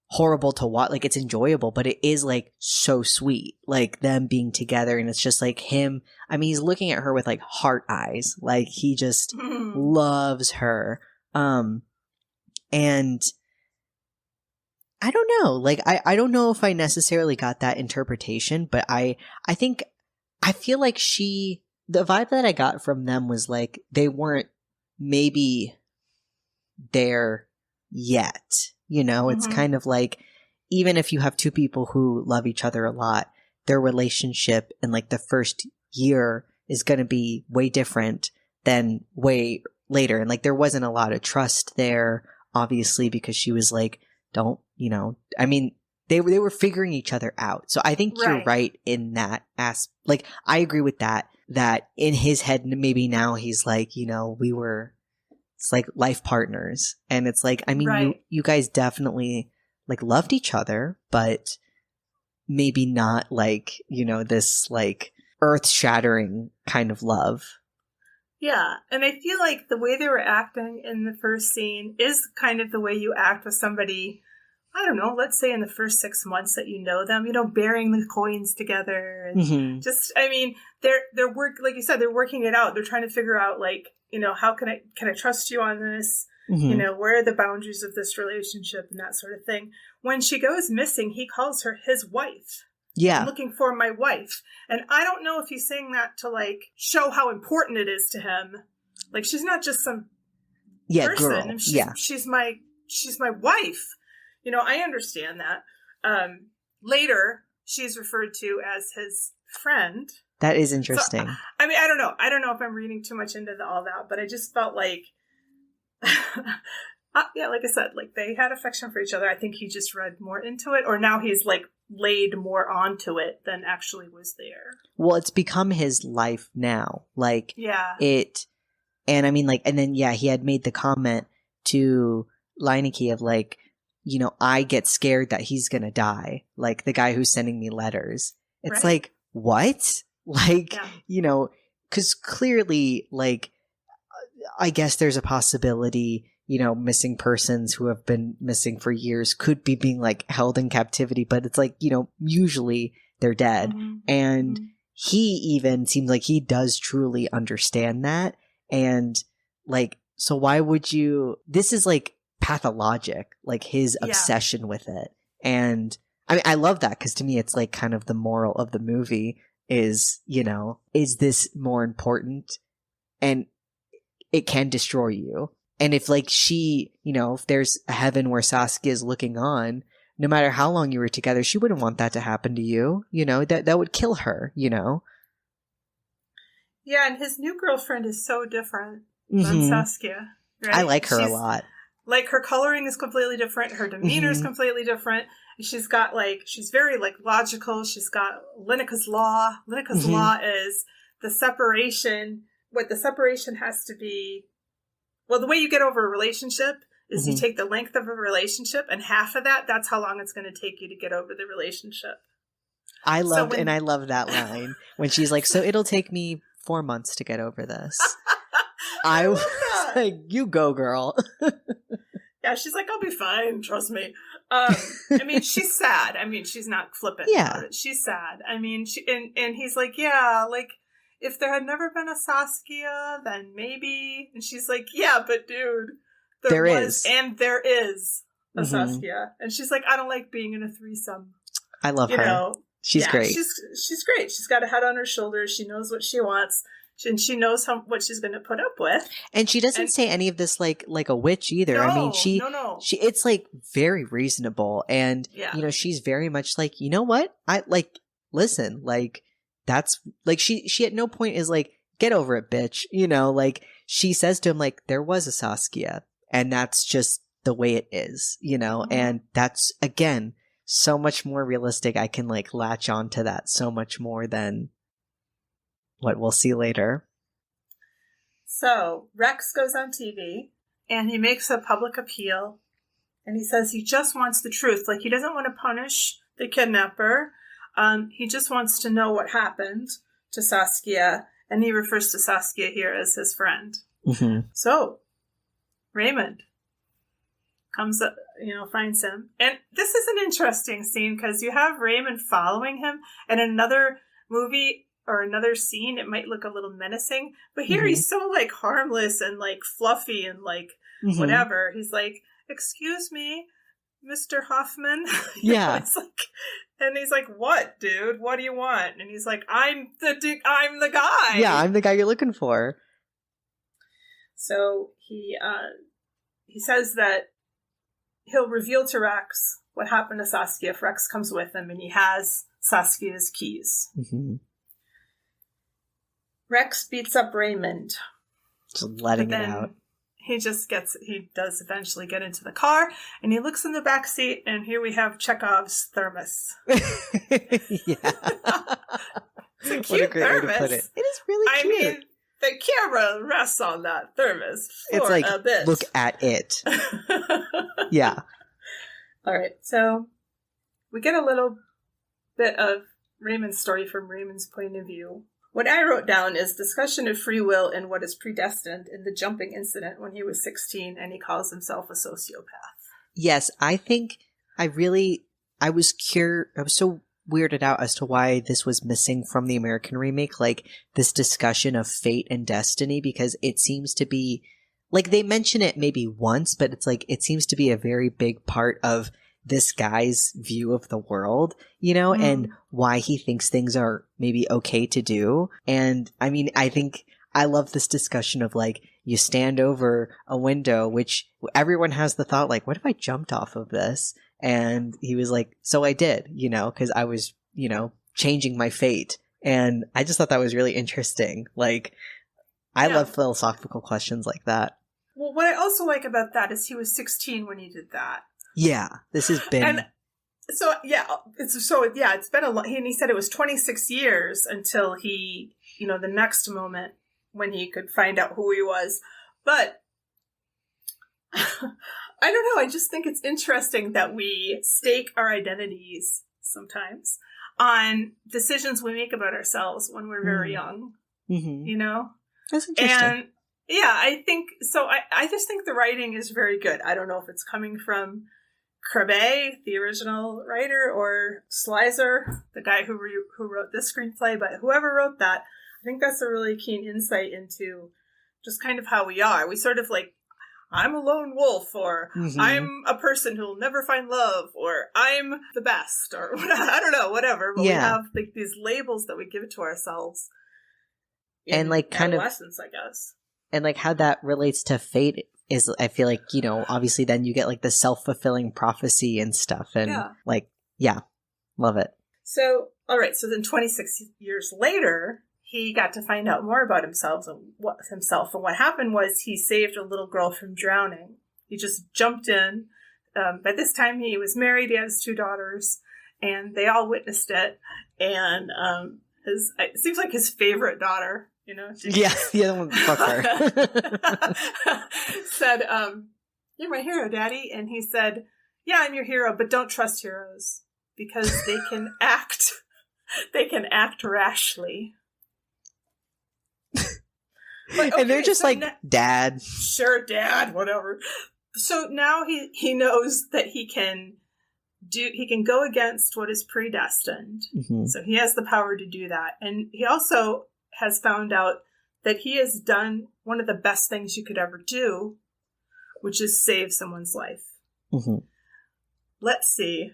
horrible to watch. Like, it's enjoyable, but it is like so sweet, like them being together. And it's just like him. I mean, he's looking at her with like heart eyes. Like, he just loves her. And I don't know. Like, I don't know if I necessarily got that interpretation, but I feel like the vibe that I got from them was like, they weren't maybe there yet. You know, it's kind of like, even if you have two people who love each other a lot, their relationship in like the first year is going to be way different than way later. And like, there wasn't a lot of trust there, obviously, because she was like, don't, you know, I mean, they were figuring each other out. So I think you're right in that like, I agree with that in his head, maybe now he's like, you know, it's like life partners. And it's like, I mean, you guys definitely like loved each other, but maybe not like, you know, this like earth shattering kind of love. Yeah. And I feel like the way they were acting in the first scene is kind of the way you act with somebody, I don't know, let's say in the first 6 months that you know them, you know, bearing the coins together and just, I mean, they're like you said, they're working it out. They're trying to figure out like, you know, how can I trust you on this? You know, where are the boundaries of this relationship and that sort of thing. When she goes missing, he calls her his wife. Yeah. I'm looking for my wife. And I don't know if he's saying that to like show how important it is to him. Like, she's not just some person. Girl. She's my wife. You know, I understand that. Later, she's referred to as his friend. That is interesting. So, I mean, I don't know. I don't know if I'm reading too much into all that, but I just felt like, yeah, like I said, like they had affection for each other. I think he just read more into it, or now he's like laid more onto it than actually was there. Well, it's become his life now. Like, and I mean, like, and then, he had made the comment to Leineke of like, you know, I get scared that he's going to die. Like the guy who's sending me letters. It's like, what? Like, you know, because clearly, like, I guess there's a possibility, you know, missing persons who have been missing for years could be being like held in captivity, but it's like, you know, usually they're dead. And he even seems like he does truly understand that. And like, so why would you, this is like pathologic, like his obsession with it. And I mean, I love that because to me, it's like kind of the moral of the movie is, you know, is this more important? And it can destroy you. And if like she, you know, if there's a heaven where Saskia is looking on, no matter how long you were together, she wouldn't want that to happen to you. You know, that would kill her, you know? Yeah, and his new girlfriend is so different than Saskia. Right? I like her a lot. Like her coloring is completely different. Her demeanor is completely different. She's got like, she's very like logical. She's got Linneke's law. Linneke's law is the separation. What the separation has to be. Well, the way you get over a relationship is you take the length of a relationship and half of that, that's how long it's going to take you to get over the relationship. I love that line when she's like, so it'll take me 4 months to get over this. I was like, you go, girl. Yeah, she's like, I'll be fine. Trust me. I mean, she's sad. I mean, she's not flippant about it. She's sad. I mean, and he's like, yeah, like, if there had never been a Saskia, then maybe. And she's like, yeah, but dude, there is a Saskia. And she's like, I don't like being in a threesome. I love her. Know? She's great. She's great. She's got a head on her shoulders. She knows what she wants. And she knows what she's going to put up with. And she doesn't say any of this like a witch either. I mean, she it's like very reasonable. And, you know, she's very much like, you know what? I like, listen, like, that's like, she at no point is like, get over it, bitch. You know, like she says to him, like, there was a Saskia. and that's just the way it is, you know? Mhm. And that's, again, so much more realistic. I can like latch on to that so much more than what we'll see later. So Rex goes on TV and he makes a public appeal, and he says he just wants the truth. Like, he doesn't want to punish the kidnapper. He just wants to know what happened to Saskia, and he refers to Saskia here as his friend. Mm-hmm. So Raymond comes up, finds him. And this is an interesting scene because you have Raymond following him. And in another movie or another scene, it might look a little menacing. But here he's so like harmless and like fluffy and like whatever. He's like, "Excuse me, Mr. Hoffman." Yeah. And he's like, "What, dude? What do you want?" And he's like, I'm the guy. Yeah, I'm the guy you're looking for. So he says that he'll reveal to Rex what happened to Saskia if Rex comes with him, and he has Saskia's keys. Mm-hmm. Rex beats up Raymond. Just letting it out. He does eventually get into the car, and he looks in the back seat, and here we have Chekhov's thermos. Yeah. It's a cute thermos. Way to put it. It is really cute. I mean, the camera rests on that thermos for it's like, a bit. Look at it. Yeah. All right, so we get a little bit of Raymond's story from Raymond's point of view. What I wrote down is discussion of free will and what is predestined in the jumping incident when he was 16 and he calls himself a sociopath. Yes, I think I was so weirded out as to why this was missing from the American remake, like this discussion of fate and destiny, because it seems to be, like, they mention it maybe once, but it's like, it seems to be a very big part of this guy's view of the world, and why he thinks things are maybe okay to do. And I mean, I think I love this discussion of like, you stand over a window, which everyone has the thought like, what if I jumped off of this? And he was like, so I did, because I was, changing my fate. And I just thought that was really interesting. Like, I love philosophical questions like that. Well, what I also like about that is he was 16 when he did that. Yeah, this has been... And so, it's been a long... And he said it was 26 years until he, the next moment when he could find out who he was. But I don't know, I just think it's interesting that we stake our identities sometimes on decisions we make about ourselves when we're very young. Mm-hmm. That's interesting. And yeah, I think so. I just think the writing is very good. I don't know if it's coming from Krabbe, the original writer, or Slicer, the guy who wrote this screenplay, but whoever wrote that, I think that's a really keen insight into just kind of how we are. We sort of like, I'm a lone wolf, or I'm a person who'll never find love, or I'm the best, or I don't know, whatever. But we have like these labels that we give to ourselves. And like kind of adolescence, I guess. And like how that relates to fate is, I feel like, obviously then you get like the self-fulfilling prophecy and stuff. And love it. So, all right. So then 26 years later, he got to find out more about himself. And what happened was he saved a little girl from drowning. He just jumped in. By this time he was married. He has 2 daughters, and they all witnessed it. And it seems like his favorite daughter, the other one, fuck her. said, "You're my hero, Daddy." And he said, "Yeah, I'm your hero, but don't trust heroes because they can act rashly." But, okay, and they're just Dad. Sure, Dad, whatever. So now he knows that he can go against what is predestined. Mm-hmm. So he has the power to do that. And he also has found out that he has done one of the best things you could ever do, which is save someone's life. Mm-hmm. Let's see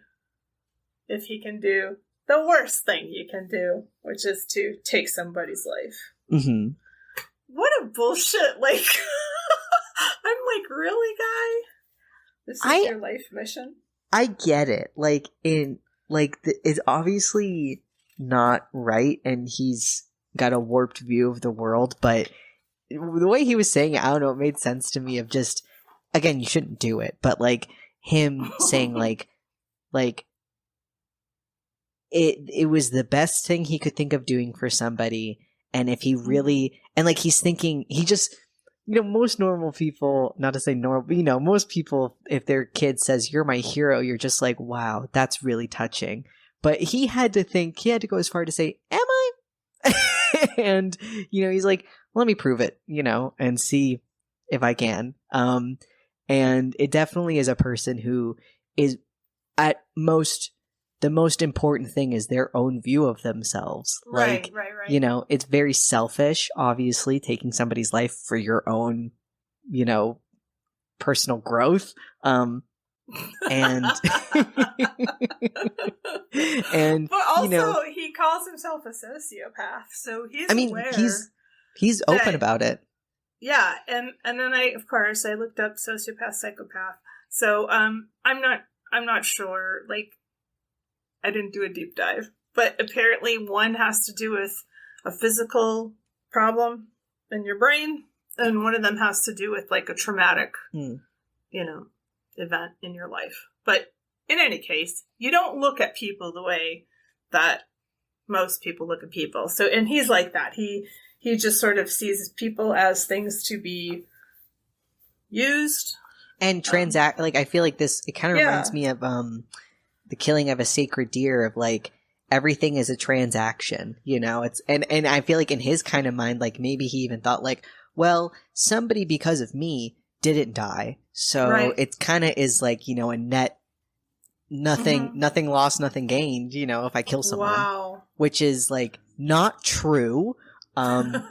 if he can do the worst thing you can do, which is to take somebody's life. Mm-hmm. What a bullshit, I'm like, really, guy? This is your life mission? I get it. It's obviously not right, and he's got a warped view of the world, but the way he was saying it, I don't know, it made sense to me of just, again, you shouldn't do it, but like him saying like it was the best thing he could think of doing for somebody. And if he really, and like he's thinking, he just, most normal people, not to say normal, but most people, if their kid says, "You're my hero," you're just like, wow, that's really touching. But he had to go as far to say, "Am I?" And, he's like, let me prove it, and see if I can. And it definitely is a person who is at most, the most important thing is their own view of themselves. Right. It's very selfish, obviously, taking somebody's life for your own, personal growth. And and but also he calls himself a sociopath, so he's aware. He's open about it. Yeah, and then I looked up sociopath, psychopath. So I'm not sure. Like, I didn't do a deep dive, but apparently one has to do with a physical problem in your brain, and one of them has to do with like a traumatic, event in your life. But in any case, you don't look at people the way that most people look at people. So, and he's like that. He just sort of sees people as things to be used and transact. Like, I feel like this, it kind of reminds me of the killing of a sacred deer, of like everything is a transaction, it's, and I feel like in his kind of mind, like maybe he even thought like, well, somebody because of me didn't die. So it kind of is like, a net, nothing lost, nothing gained, if I kill someone. Wow. Which is like not true. But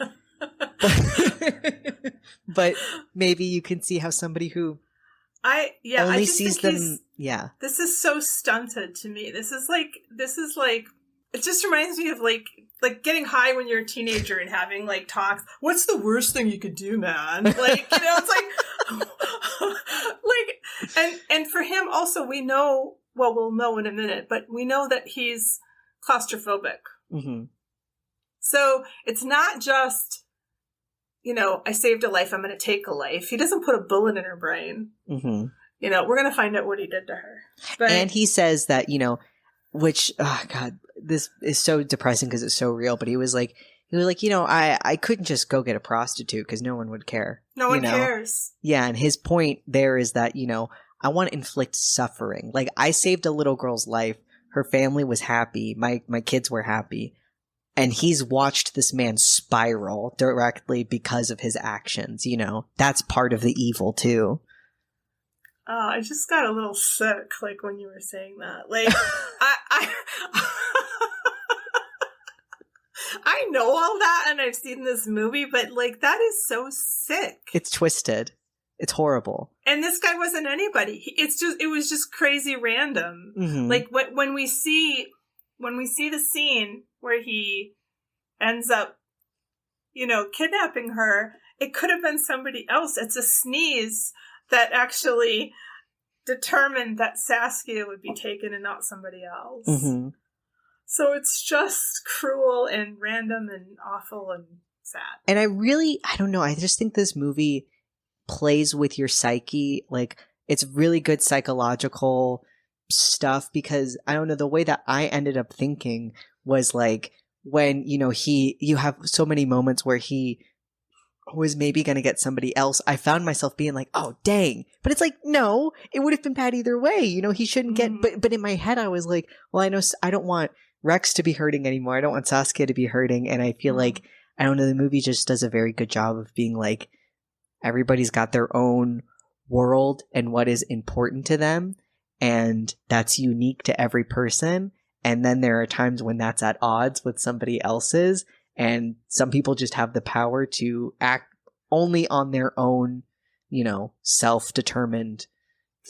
maybe you can see how somebody who only sees them. Yeah. This is so stunted to me. This is like, it just reminds me of like getting high when you're a teenager and having like talks. What's the worst thing you could do, man? Like, it's like, and for him also, we'll know in a minute, but we know that he's claustrophobic. Mm-hmm. So it's not just, I saved a life, I'm going to take a life. He doesn't put a bullet in her brain. Mm-hmm. We're going to find out what he did to her. But, and he says that, which, oh God, this is so depressing because it's so real. But he was like, I couldn't just go get a prostitute because no one would care. No one cares. Yeah. And his point there is that, I want to inflict suffering. Like, I saved a little girl's life. Her family was happy. My kids were happy. And he's watched this man spiral directly because of his actions, That's part of the evil, too. Oh, I just got a little sick, like, when you were saying that. Like, I know all that, and I've seen this movie, but, like, that is so sick. It's twisted. It's horrible. And this guy wasn't anybody. It was just crazy random. Mm-hmm. Like, when we see the scene where he ends up, kidnapping her, it could have been somebody else. It's a sneeze that actually determined that Saskia would be taken and not somebody else. Mm-hmm. So it's just cruel and random and awful and sad. And I don't know. I just think this movie plays with your psyche. Like, it's really good psychological stuff, because I don't know, the way that I ended up thinking was like, when, you have so many moments where he was maybe going to get somebody else, I found myself being like, oh, dang. But it's like, no, it would have been bad either way. He shouldn't get, but in my head, I was like, well, I know I don't want Rex to be hurting anymore. I don't want Saskia to be hurting. And I feel like, I don't know, the movie just does a very good job of being like, everybody's got their own world and what is important to them. And that's unique to every person. And then there are times when that's at odds with somebody else's. And some people just have the power to act only on their own, self-determined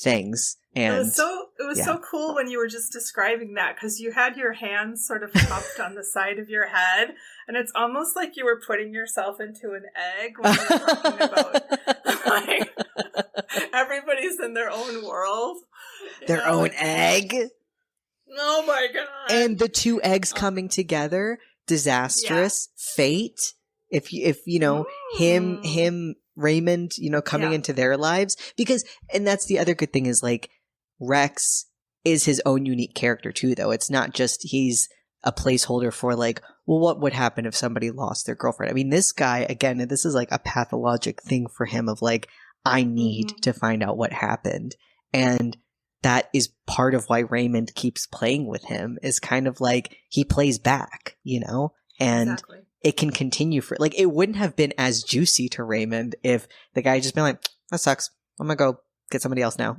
things. And it was so cool when you were just describing that, because you had your hands sort of cupped on the side of your head, and it's almost like you were putting yourself into an egg when you were talking about like, everybody's in their own world. Their own egg? Oh my God. And the two eggs coming together, disastrous, fate. If him Raymond, coming into their lives. Because, and that's the other good thing is like Rex is his own unique character too, though. It's not just he's a placeholder for like, well, what would happen if somebody lost their girlfriend? I mean, this guy, again, this is like a pathologic thing for him of like, I need to find out what happened. And that is part of why Raymond keeps playing with him, is kind of like he plays back, and it can continue for like, it wouldn't have been as juicy to Raymond if the guy had just been like, that sucks. I'm going to go get somebody else now.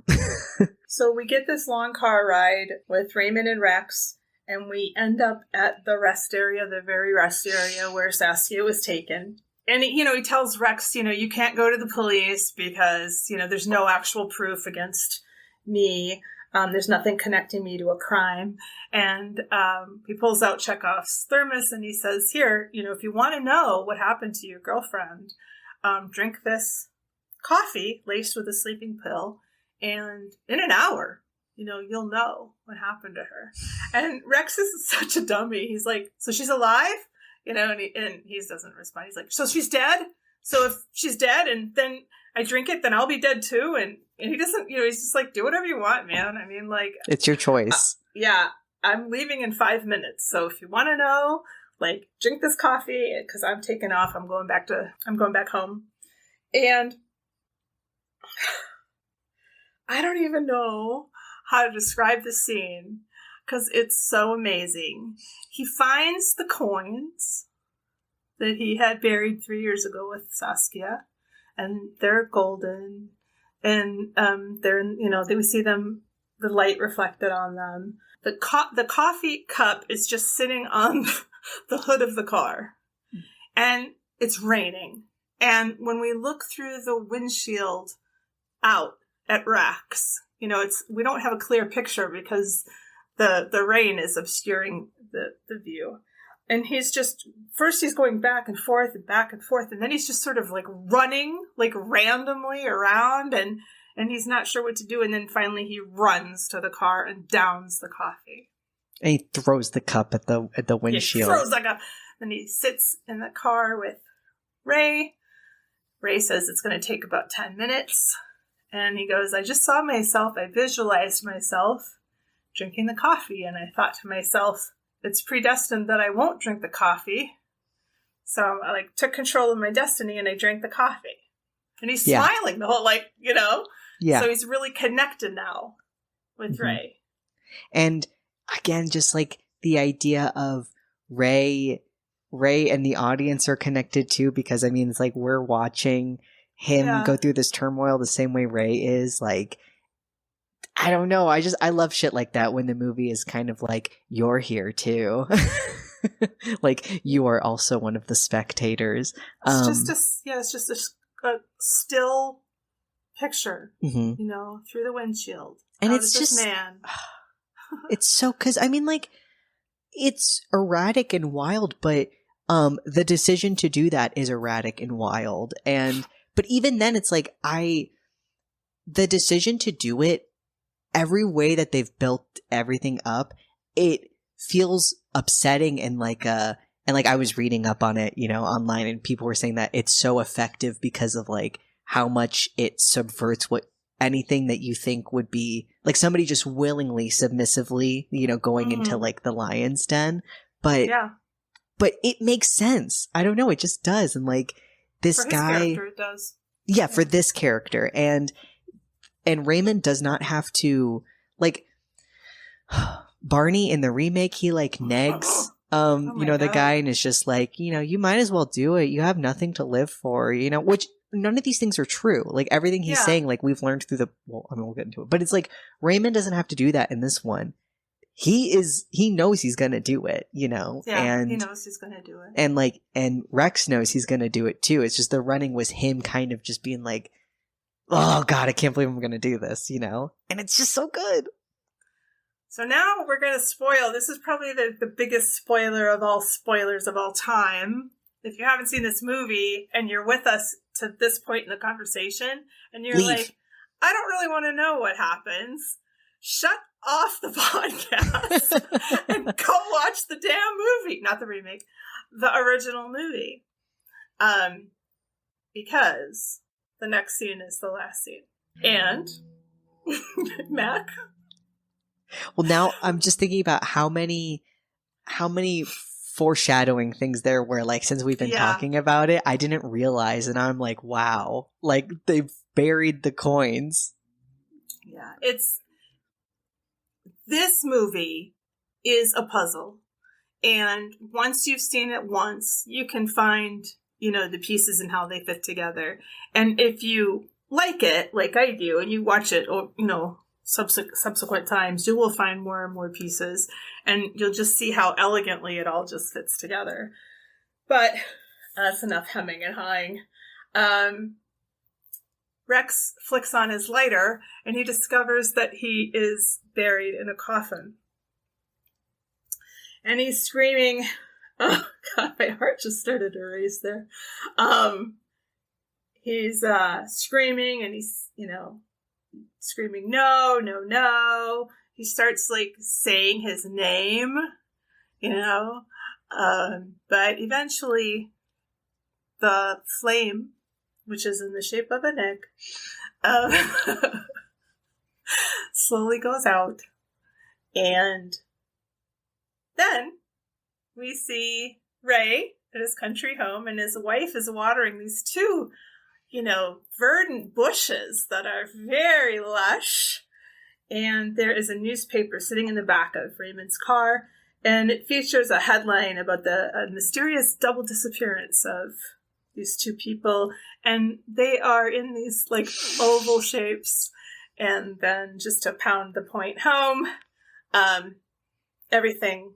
So we get this long car ride with Raymond and Rex, and we end up at the rest area, the very rest area where Saskia was taken. And, he tells Rex, you can't go to the police because, there's no actual proof against me. There's nothing connecting me to a crime. And he pulls out Chekhov's thermos and he says, here, if you want to know what happened to your girlfriend, drink this coffee laced with a sleeping pill. And in an hour, you'll know what happened to her. And Rex is such a dummy. He's like, so she's alive? And he doesn't respond. He's like, so she's dead? So if she's dead and then I drink it, then I'll be dead too? And he doesn't, he's just like, do whatever you want, man. I mean, like... It's your choice. Yeah. I'm leaving in 5 minutes. So if you want to know, like, drink this coffee, because I'm taking off. I'm going back home. And I don't even know how to describe the scene, because it's so amazing. He finds the coins that he had buried 3 years ago with Saskia, and they're golden, and we see them, the light reflected on them. The coffee cup is just sitting on the hood of the car, and it's raining. And when we look through the windshield out at Rex, we don't have a clear picture because the rain is obscuring the view. And he's going back and forth, and then he's just sort of like running like randomly around, and he's not sure what to do. And then finally he runs to the car and downs the coffee. And he throws the cup at the windshield. He throws the cup. Then he sits in the car with Ray. Ray says it's going to take about 10 minutes. And he goes, I just saw myself, I visualized myself drinking the coffee. And I thought to myself, it's predestined that I won't drink the coffee. So I took control of my destiny and I drank the coffee. And he's smiling the whole, Yeah. So he's really connected now with Ray. And again, just like the idea of Ray and the audience are connected too, because it's like we're watching him go through this turmoil the same way Ray is. Like, I don't know. I love shit like that when the movie is kind of like, you're here too. Like, you are also one of the spectators. It's just a still picture, through the windshield. And it's just, man. It's so, because it's erratic and wild, but the decision to do that is erratic and wild. But even then, it's like, the decision to do it, every way that they've built everything up, it feels upsetting and I was reading up on it, online, and people were saying that it's so effective because of like how much it subverts anything that you think would be like somebody just willingly, submissively, going into like the lion's den. But it makes sense. I don't know. It just does. And like this guy, it does. Yeah, for this character. And Raymond does not have to like Barney in the remake. He like negs, the guy, and it's just like, you might as well do it. You have nothing to live for, which none of these things are true. Like everything he's saying, like we've learned through we'll get into it, but it's like Raymond doesn't have to do that in this one. He knows he's gonna do it, and he knows he's gonna do it. And Rex knows he's gonna do it too. It's just the running was him kind of just being like, oh God, I can't believe I'm gonna do this, and it's just so good. So now we're gonna spoil. This is probably the biggest spoiler of all spoilers of all time. If you haven't seen this movie and you're with us to this point in the conversation and you're like, I don't really want to know what happens, shut off the podcast and go watch the damn movie. Not the remake, the original movie. Because the next scene is the last scene. And, Mac? Well, now I'm just thinking about how many foreshadowing things there were, like, since we've been talking about it, I didn't realize, and I'm like, wow, like, they've buried the coins. Yeah, this movie is a puzzle, and once you've seen it once, you can find, the pieces and how they fit together. And if you like it, like I do, and you watch it, or, subsequent times, you will find more and more pieces, and you'll just see how elegantly it all just fits together. But that's enough hemming and hawing. Rex flicks on his lighter, and he discovers that he is buried in a coffin. And he's screaming, oh God, my heart just started to race there. He's screaming, and he's, screaming, no, no, no. He starts, like, saying his name, but eventually the flame, which is in the shape of an egg, slowly goes out. And then we see Ray at his country home, and his wife is watering these two, verdant bushes that are very lush. And there is a newspaper sitting in the back of Raymond's car, and it features a headline about the mysterious double disappearance of these two people. And they are in these, like, oval shapes. And then, just to pound the point home, everything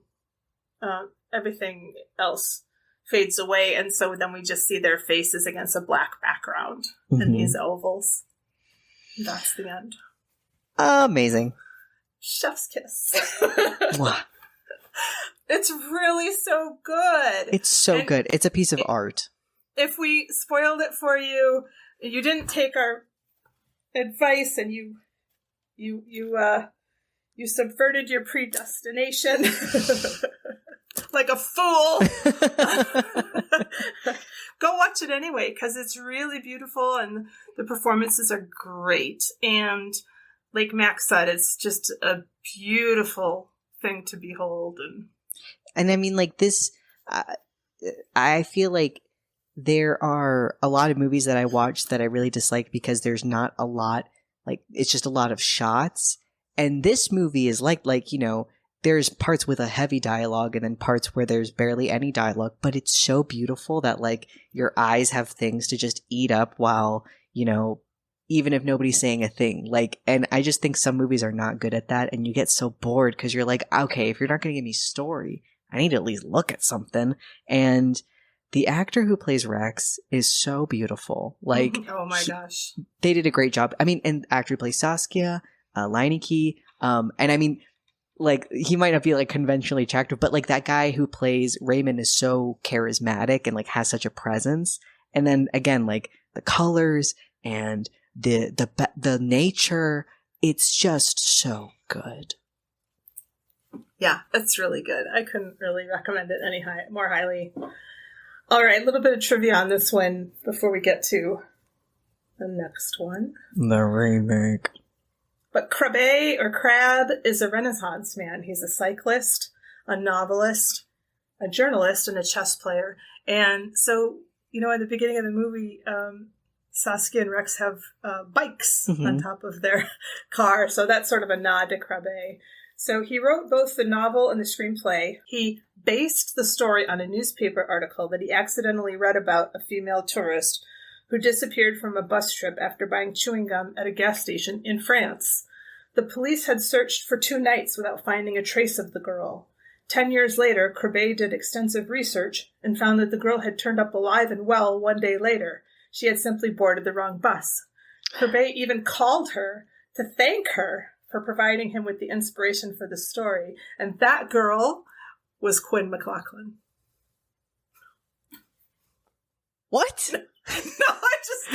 else fades away, and so then we just see their faces against a black background in these ovals. That's the end. Amazing. Chef's kiss. It's really so good. It's so good. It's a piece of art. If we spoiled it for you, you didn't take our advice, and you subverted your predestination. Like a fool. Go watch it anyway, because it's really beautiful, and the performances are great. And like Max said, it's just a beautiful thing to behold. And I mean, like, this, I feel like there are a lot of movies that I watch that I really dislike because there's not a lot, like, it's just a lot of shots. And this movie is like, there's parts with a heavy dialogue and then parts where there's barely any dialogue, but it's so beautiful that, like, your eyes have things to just eat up while, even if nobody's saying a thing. Like, and I just think some movies are not good at that, and you get so bored because you're like, okay, if you're not going to give me story, I need to at least look at something. And the actor who plays Rex is so beautiful. Like, oh my gosh. They did a great job. I mean, and the actor who plays Saskia, Leineke, and I mean, like, he might not be, like, conventionally attractive, but, like, that guy who plays Raymond is so charismatic and, like, has such a presence. And then again, like, the colors and the nature, it's just so good. Yeah, it's really good. I couldn't really recommend it any more highly. All right, a little bit of trivia on this one before we get to the next one. The remake. But Crabbe, or Crab, is a Renaissance man. He's a cyclist, a novelist, a journalist, and a chess player. And so, at the beginning of the movie, Saskia and Rex have bikes on top of their car. So that's sort of a nod to Crabbe. So he wrote both the novel and the screenplay. He based the story on a newspaper article that he accidentally read about a female tourist who disappeared from a bus trip after buying chewing gum at a gas station in France. The police had searched for 2 nights without finding a trace of the girl. 10 years later, Crabbe did extensive research and found that the girl had turned up alive and well 1 day later. She had simply boarded the wrong bus. Crabbe even called her to thank her for providing him with the inspiration for the story. And that girl was Quinn McLaughlin. What? No, I just...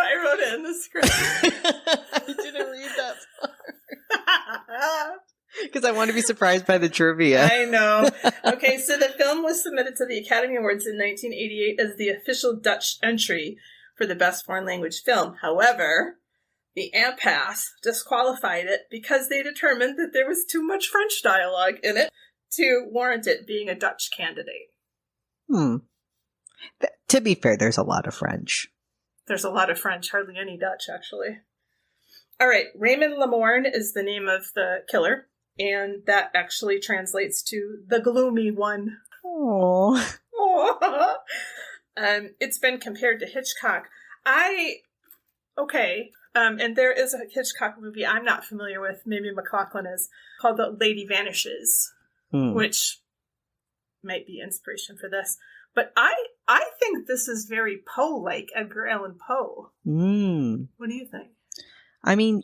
I wrote it in the script. I didn't read that part. Because because I want to be surprised by the trivia. I know. Okay, so the film was submitted to the Academy Awards in 1988 as the official Dutch entry for the Best Foreign Language Film. However, the impasse disqualified it because they determined that there was too much French dialogue in it to warrant it being a Dutch candidate. To be fair, there's a lot of French. There's a lot of French, hardly any Dutch, actually. All right, Raymond Lamorne is the name of the killer, and that actually translates to the gloomy one. Aww. It's been compared to Hitchcock. And there is a Hitchcock movie I'm not familiar with, maybe McLaughlin is, called The Lady Vanishes, which might be inspiration for this. But I think this is very Poe-like, Edgar Allan Poe. What do you think? I mean,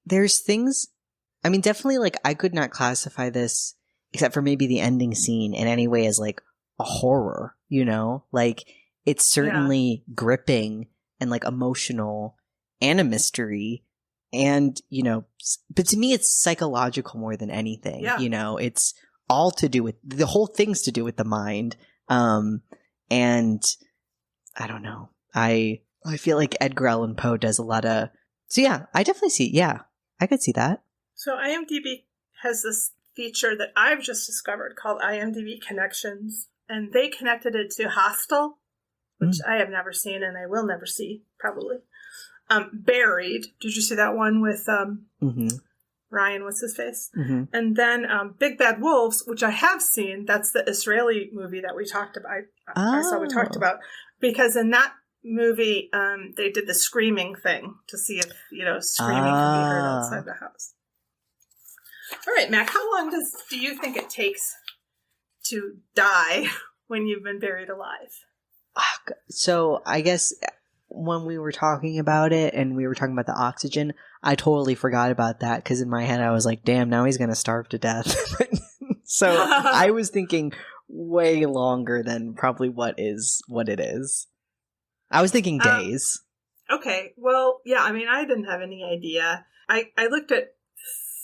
there's things, I mean, definitely, like, I could not classify this, except for maybe the ending scene, in any way as, like, a horror, you know? Like, it's certainly gripping and, like, emotional and a mystery. And, you know, but to me, it's psychological more than anything. Yeah. You know, it's all to do with, the whole thing's to do with the mind. And I don't know. I feel like Edgar Allan Poe does a lot of, so yeah, I definitely see, yeah, I could see that. So IMDb has this feature that I've just discovered called IMDb Connections, and they connected it to Hostel, which I have never seen and I will never see, probably. Buried. Did you see that one with Ryan, what's his face? And then Big Bad Wolves, which I have seen. That's the Israeli movie that we talked about. I saw we talked about. Because in that movie, they did the screaming thing to see if, you know, screaming can be heard outside the house. All right, Mac, how long do you think it takes to die when you've been buried alive? So I guess when we were talking about it and we were talking about the oxygen, I totally forgot about that because in my head I was like, damn, now he's going to starve to death. So I was thinking way longer than probably what it is. I was thinking days. Okay. Well, yeah, I mean, I didn't have any idea. I looked at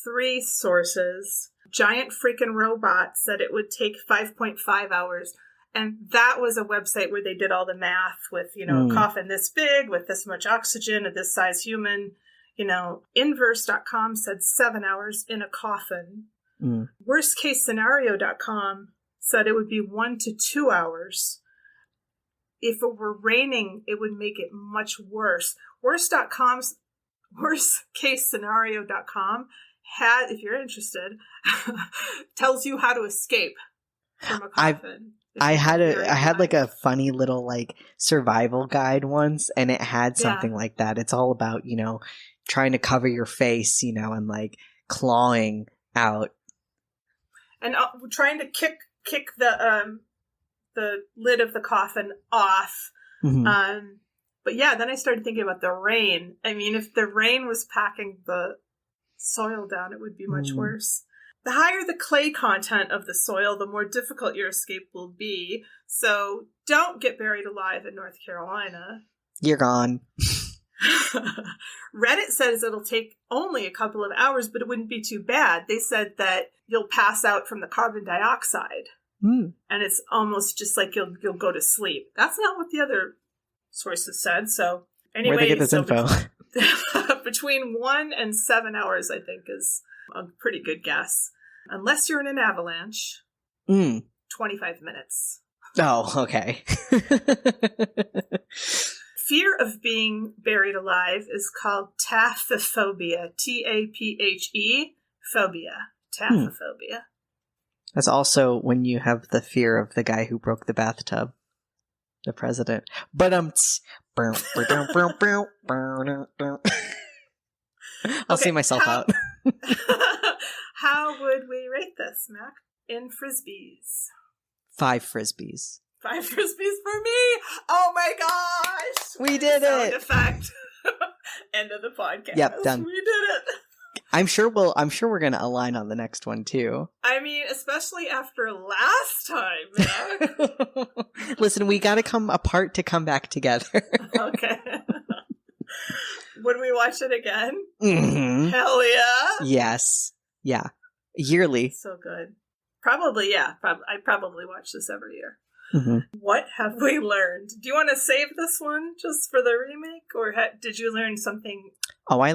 3 sources. Giant Freaking Robot said it would take 5.5 hours. And that was a website where they did all the math with, you know, a coffin this big with this much oxygen, a this size human. You know, Inverse.com said 7 hours in a coffin. Worstcasescenario.com said it would be 1 to 2 hours. If it were raining, it would make it much worse. Worstcasescenario.com had, if you're interested, tells you how to escape from a coffin. I had like a funny little like survival guide once, and it had something like that. It's all about, you know, trying to cover your face, you know, and like clawing out and trying to kick the lid of the coffin off. But yeah, then I started thinking about the rain. I mean, if the rain was packing the soil down, it would be much worse. The higher the clay content of the soil, the more difficult your escape will be. So don't get buried alive in North Carolina. You're gone. Reddit says it'll take only a couple of hours, but it wouldn't be too bad. They said that you'll pass out from the carbon dioxide. And it's almost just like you'll go to sleep. That's not what the other sources said. So anyway, where'd they get this info? Between 1 and 7 hours, I think, is a pretty good guess. Unless you're in an avalanche, 25 minutes. Oh, okay. Fear of being buried alive is called taphophobia. T-A-P-H-E, phobia. Taphophobia. That's also when you have the fear of the guy who broke the bathtub. The president. But I'll see myself out. How would we rate this, Mac? In frisbees. 5 frisbees. 5 frisbees for me! Oh my gosh! We did it! Effect. End of the podcast. Yep, done. We did it. I'm sure we're gonna align on the next one too. I mean, especially after last time, Mac. Listen, we gotta come apart to come back together. Okay. Would we watch it again? Mm-hmm. Hell yeah. Yes. Yeah. Yearly. So good. Probably, yeah. I probably watch this every year. Mm-hmm. What have we learned? Do you want to save this one just for the remake, or did you learn something? Oh, I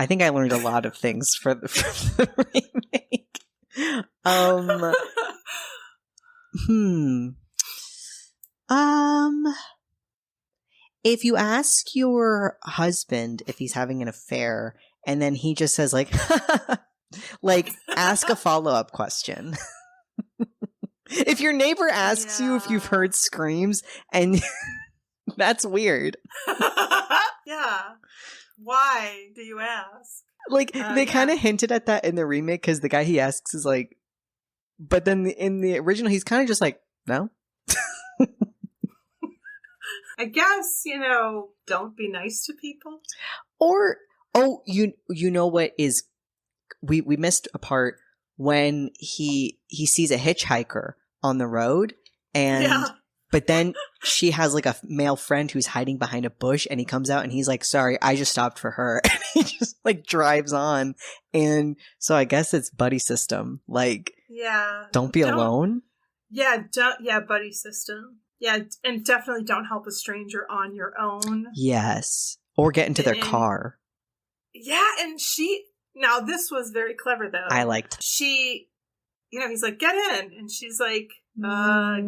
think I learned a lot of things for the remake. If you ask your husband if he's having an affair, and then he just says like, like, ask a follow-up question. If your neighbor asks you if you've heard screams, and that's weird. Yeah. Why do you ask? Like, they kind of hinted at that in the remake, because the guy he asks is like, but then in the original, he's kind of just like, no. I guess, don't be nice to people. Or, you know what is, we missed a part when he sees a hitchhiker on the road, and but then she has like a male friend who's hiding behind a bush, and he comes out and he's like, sorry, I just stopped for her. And he just like drives on. And so I guess it's buddy system. Like, don't be alone. Yeah. Buddy system. Yeah. And definitely don't help a stranger on your own. Yes. Or get into their car. Yeah. And now this was very clever though. I liked. He's like, get in. And she's like,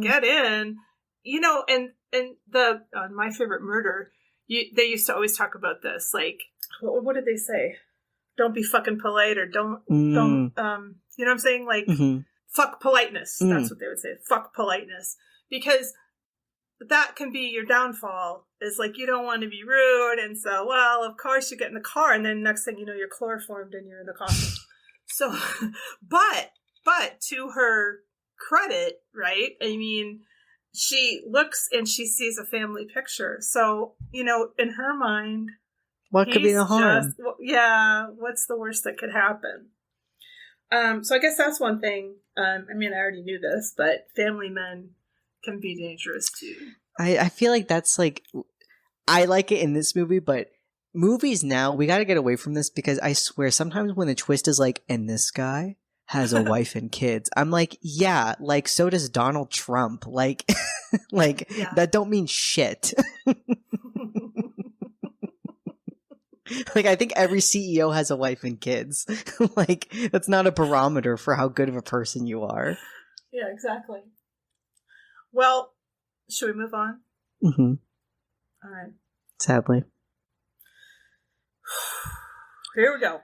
get in. And the My Favorite Murder, they used to always talk about this. Like, what did they say? Don't be fucking polite, or don't, you know what I'm saying? Like, fuck politeness. That's what they would say. Fuck politeness. Because that can be your downfall. Is like, you don't want to be rude. And so, well, of course you get in the car, and then next thing you know, you're chloroformed and you're in the coffin. So, but to her credit, right? I mean, she looks and she sees a family picture. So, in her mind, what could be the harm? What's the worst that could happen? So I guess that's one thing. I already knew this, but family men can be dangerous too. I feel like that's like, I like it in this movie, but movies now, we got to get away from this, because I swear sometimes when the twist is like, and this guy has a wife and kids, I'm like, yeah, like, so does Donald Trump. Like, that don't mean shit. Like, I think every CEO has a wife and kids. Like, that's not a barometer for how good of a person you are. Yeah, exactly. Well, should we move on? Mm-hmm. All right. Sadly. Here we go.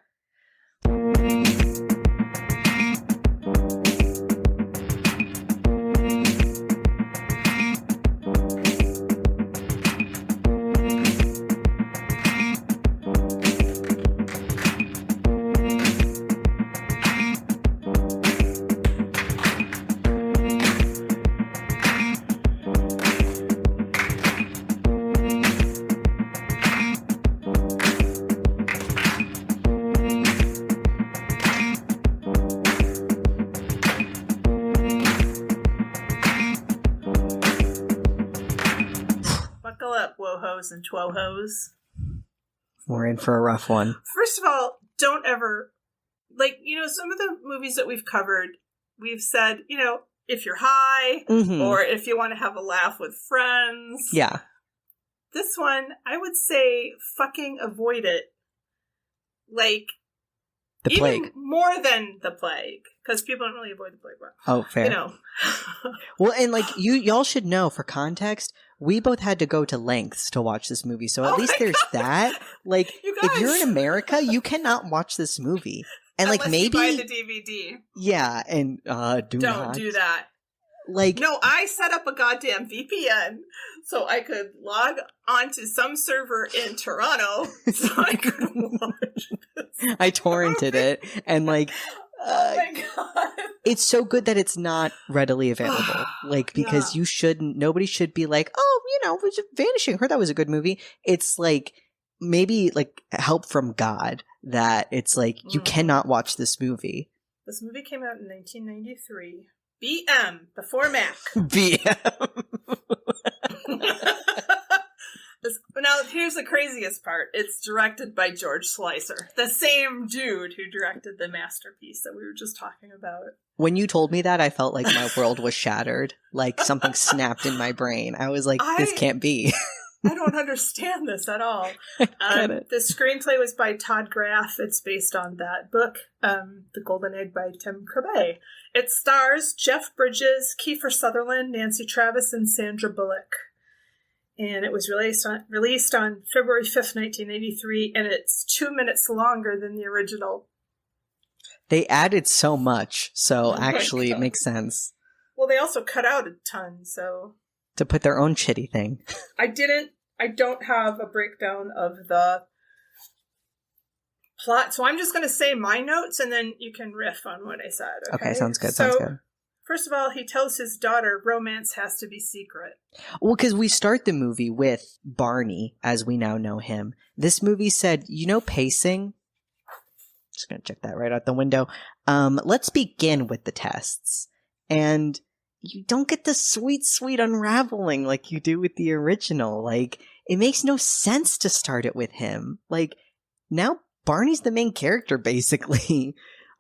And twos. We're in for a rough one. First of all, don't ever, like, some of the movies that we've covered, we've said, if you're high, or if you want to have a laugh with friends. Yeah. This one, I would say fucking avoid it. Like, the plague. Even more than the plague. Because people don't really avoid the plague. Oh, fair. Well, and like, y'all should know, for context, we both had to go to lengths to watch this movie, so at least there's that. Like, if you're in America, you cannot watch this movie, and unless like maybe you buy the DVD. Yeah, and don't do that. Like, no, I set up a goddamn VPN so I could log onto some server in Toronto so I could watch this. I torrented it, and like. Oh my god! It's so good that it's not readily available. Like, because nobody should be like, oh, Vanishing. Heard that was a good movie. It's like, maybe like help from God that it's like, you cannot watch this movie. This movie came out in 1993. BM, before Mac. BM. Now, here's the craziest part. It's directed by George Slicer, the same dude who directed the masterpiece that we were just talking about. When you told me that, I felt like my world was shattered. Like something snapped in my brain. I was like, this can't be. I don't understand this at all. The screenplay was by Todd Graff. It's based on that book, The Golden Egg by Tim Corbet. It stars Jeff Bridges, Kiefer Sutherland, Nancy Travis, and Sandra Bullock. And it was released on February 5th, 1983, and it's 2 minutes longer than the original. They added so much, so actually it makes sense. Well, they also cut out a ton, so... To put their own shitty thing. I don't have a breakdown of the plot, so I'm just going to say my notes, and then you can riff on what I said, okay? Okay, sounds good. First of all, he tells his daughter romance has to be secret. Well, because we start the movie with Barney, as we now know him. This movie said, pacing? Just going to check that right out the window. Let's begin with the tests. And you don't get the sweet, sweet unraveling like you do with the original. Like, it makes no sense to start it with him. Like, now Barney's the main character, basically.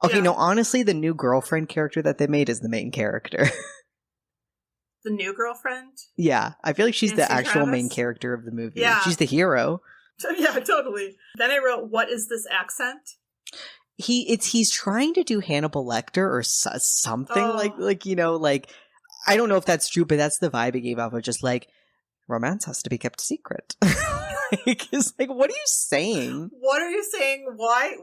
Okay, no, honestly, the new girlfriend character that they made is the main character. The new girlfriend? Yeah, I feel like she's the actual main character of the movie. Yeah. She's the hero. Yeah, totally. Then I wrote, what is this accent? He's trying to do Hannibal Lecter or something like I don't know if that's true, but that's the vibe it gave off of, just like, romance has to be kept secret. It's like, what are you saying? What are you saying? Why?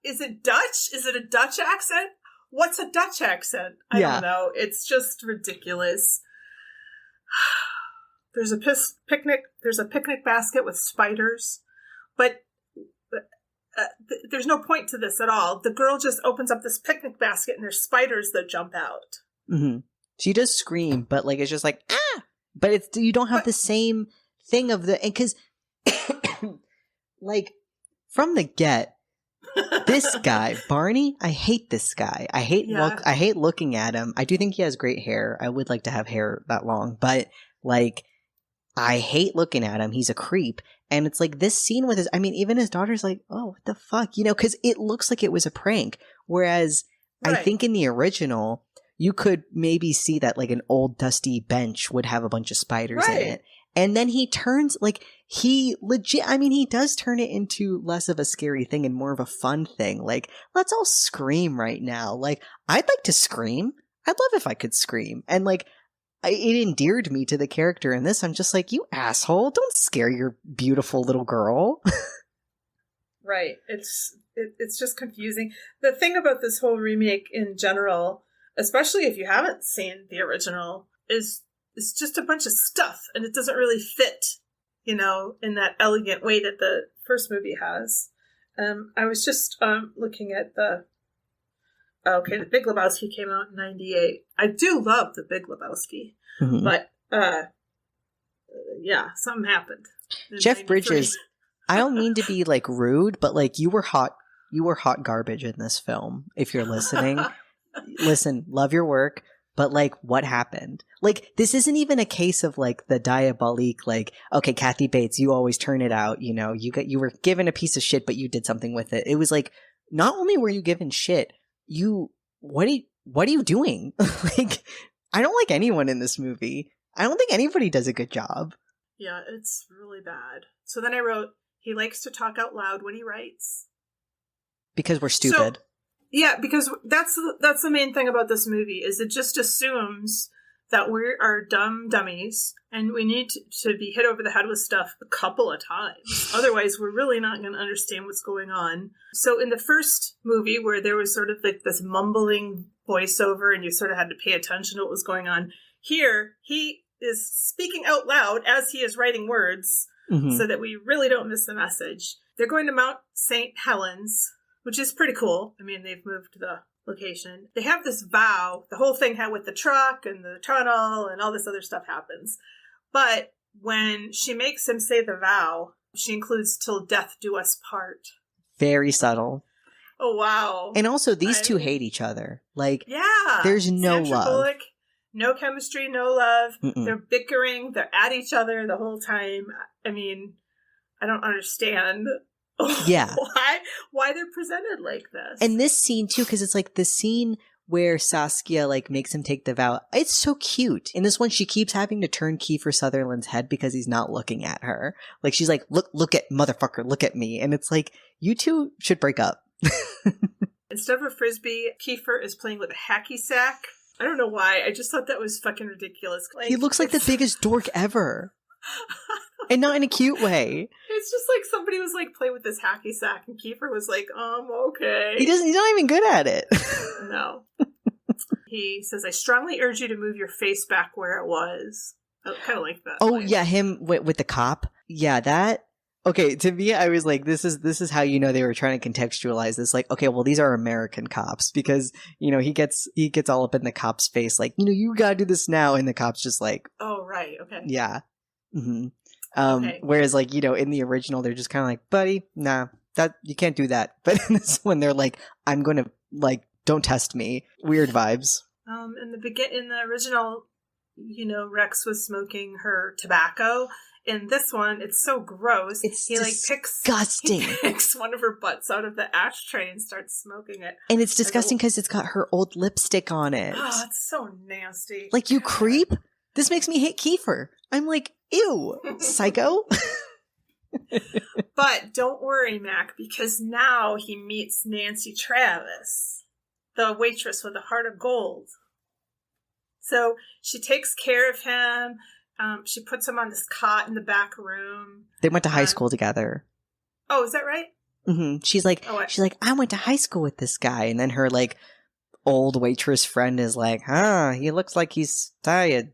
Is it Dutch? Is it a Dutch accent? What's a Dutch accent? I don't know. It's just ridiculous. There's a picnic basket with spiders, but there's no point to this at all. The girl just opens up this picnic basket and there's spiders that jump out. Mm-hmm. She does scream, but like it's just like but you don't have the same thing of because like from the get. This guy, Barney, I hate this guy. I hate looking at him. I do think he has great hair. I would like to have hair that long, but like I hate looking at him. He's a creep. And it's like this scene with even his daughter's like, oh, what the fuck? Because it looks like it was a prank. Whereas I think in the original, you could maybe see that like an old dusty bench would have a bunch of spiders in it. And then he turns, like, he does turn it into less of a scary thing and more of a fun thing. Like, let's all scream right now. Like, I'd like to scream. I'd love if I could scream. And, like, it endeared me to the character in this. I'm just like, you asshole, don't scare your beautiful little girl. Right. It's just confusing. The thing about this whole remake in general, especially if you haven't seen the original, is it's just a bunch of stuff, and it doesn't really fit, in that elegant way that the first movie has. I was just looking at the Big Lebowski came out in 98. I do love the Big Lebowski, but something happened. Jeff 93. Bridges, I don't mean to be like rude, but like you were hot garbage in this film. If you're listening, listen, love your work. But, like, what happened? Like, this isn't even a case of, like, the diabolique, like, okay, Kathy Bates, you always turn it out, you were given a piece of shit, but you did something with it. It was like, not only were you given shit, what are you doing? Like, I don't like anyone in this movie. I don't think anybody does a good job. Yeah, it's really bad. So then I wrote, he likes to talk out loud when he writes. Because we're stupid. Yeah, because that's the main thing about this movie, is it just assumes that we are dumb dummies and we need to be hit over the head with stuff a couple of times. Otherwise, we're really not going to understand what's going on. So in the first movie, where there was sort of like this mumbling voiceover and you sort of had to pay attention to what was going on, here he is speaking out loud as he is writing words so that we really don't miss the message. They're going to Mount St. Helens, which is pretty cool. I mean, they've moved the location. They have this vow. The whole thing with the truck and the tunnel and all this other stuff happens. But when she makes him say the vow, she includes "till death do us part." Very subtle. Oh, wow. And also, these two hate each other. Like, yeah, there's no Sandra love. Bullock No chemistry, no love. Mm-mm. They're bickering. They're at each other the whole time. I mean, I don't understand Yeah. why they're presented like this. And this scene too, because it's like the scene where Saskia like makes him take the vow. It's so cute. In this one, she keeps having to turn Kiefer Sutherland's head because he's not looking at her. Like she's like, look at motherfucker, look at me. And it's like, you two should break up. Instead of a frisbee, Kiefer is playing with a hacky sack. I don't know why. I just thought that was fucking ridiculous. Like, he looks like the biggest dork ever. And not in a cute way. It's just like somebody was like playing with this hacky sack and Kiefer was like, okay. He's not even good at it. No. He says, I strongly urge you to move your face back where it was. I kind of like that. Oh, yeah, him with the cop. Yeah, that. Okay, to me, I was like, this is how you know they were trying to contextualize this. Like, okay, well, these are American cops because, you know, he gets all up in the cop's face like, you know, you gotta do this now. And the cop's just like, oh, right. Okay. Yeah. Mm-hmm. Okay. Whereas, like, you know, in the original, they're just kind of like, buddy, nah, that you can't do that. But in this one, they're like, I'm going to, like, don't test me. Weird vibes. In the original, you know, Rex was smoking her tobacco. In this one, it's so gross. He disgusting. He picks one of her butts out of the ashtray and starts smoking it. And it's disgusting because it's got her old lipstick on it. Oh, it's so nasty. Like, you creep? This makes me hate Kiefer. I'm like, ew, psycho. But don't worry, Mac, because now he meets Nancy Travis, the waitress with a heart of gold. So she takes care of him. She puts him on this cot in the back room. They went to high school together. Oh, is that right? Mm-hmm. She's like, I went to high school with this guy. And then her, like, old waitress friend is like, he looks like he's tired.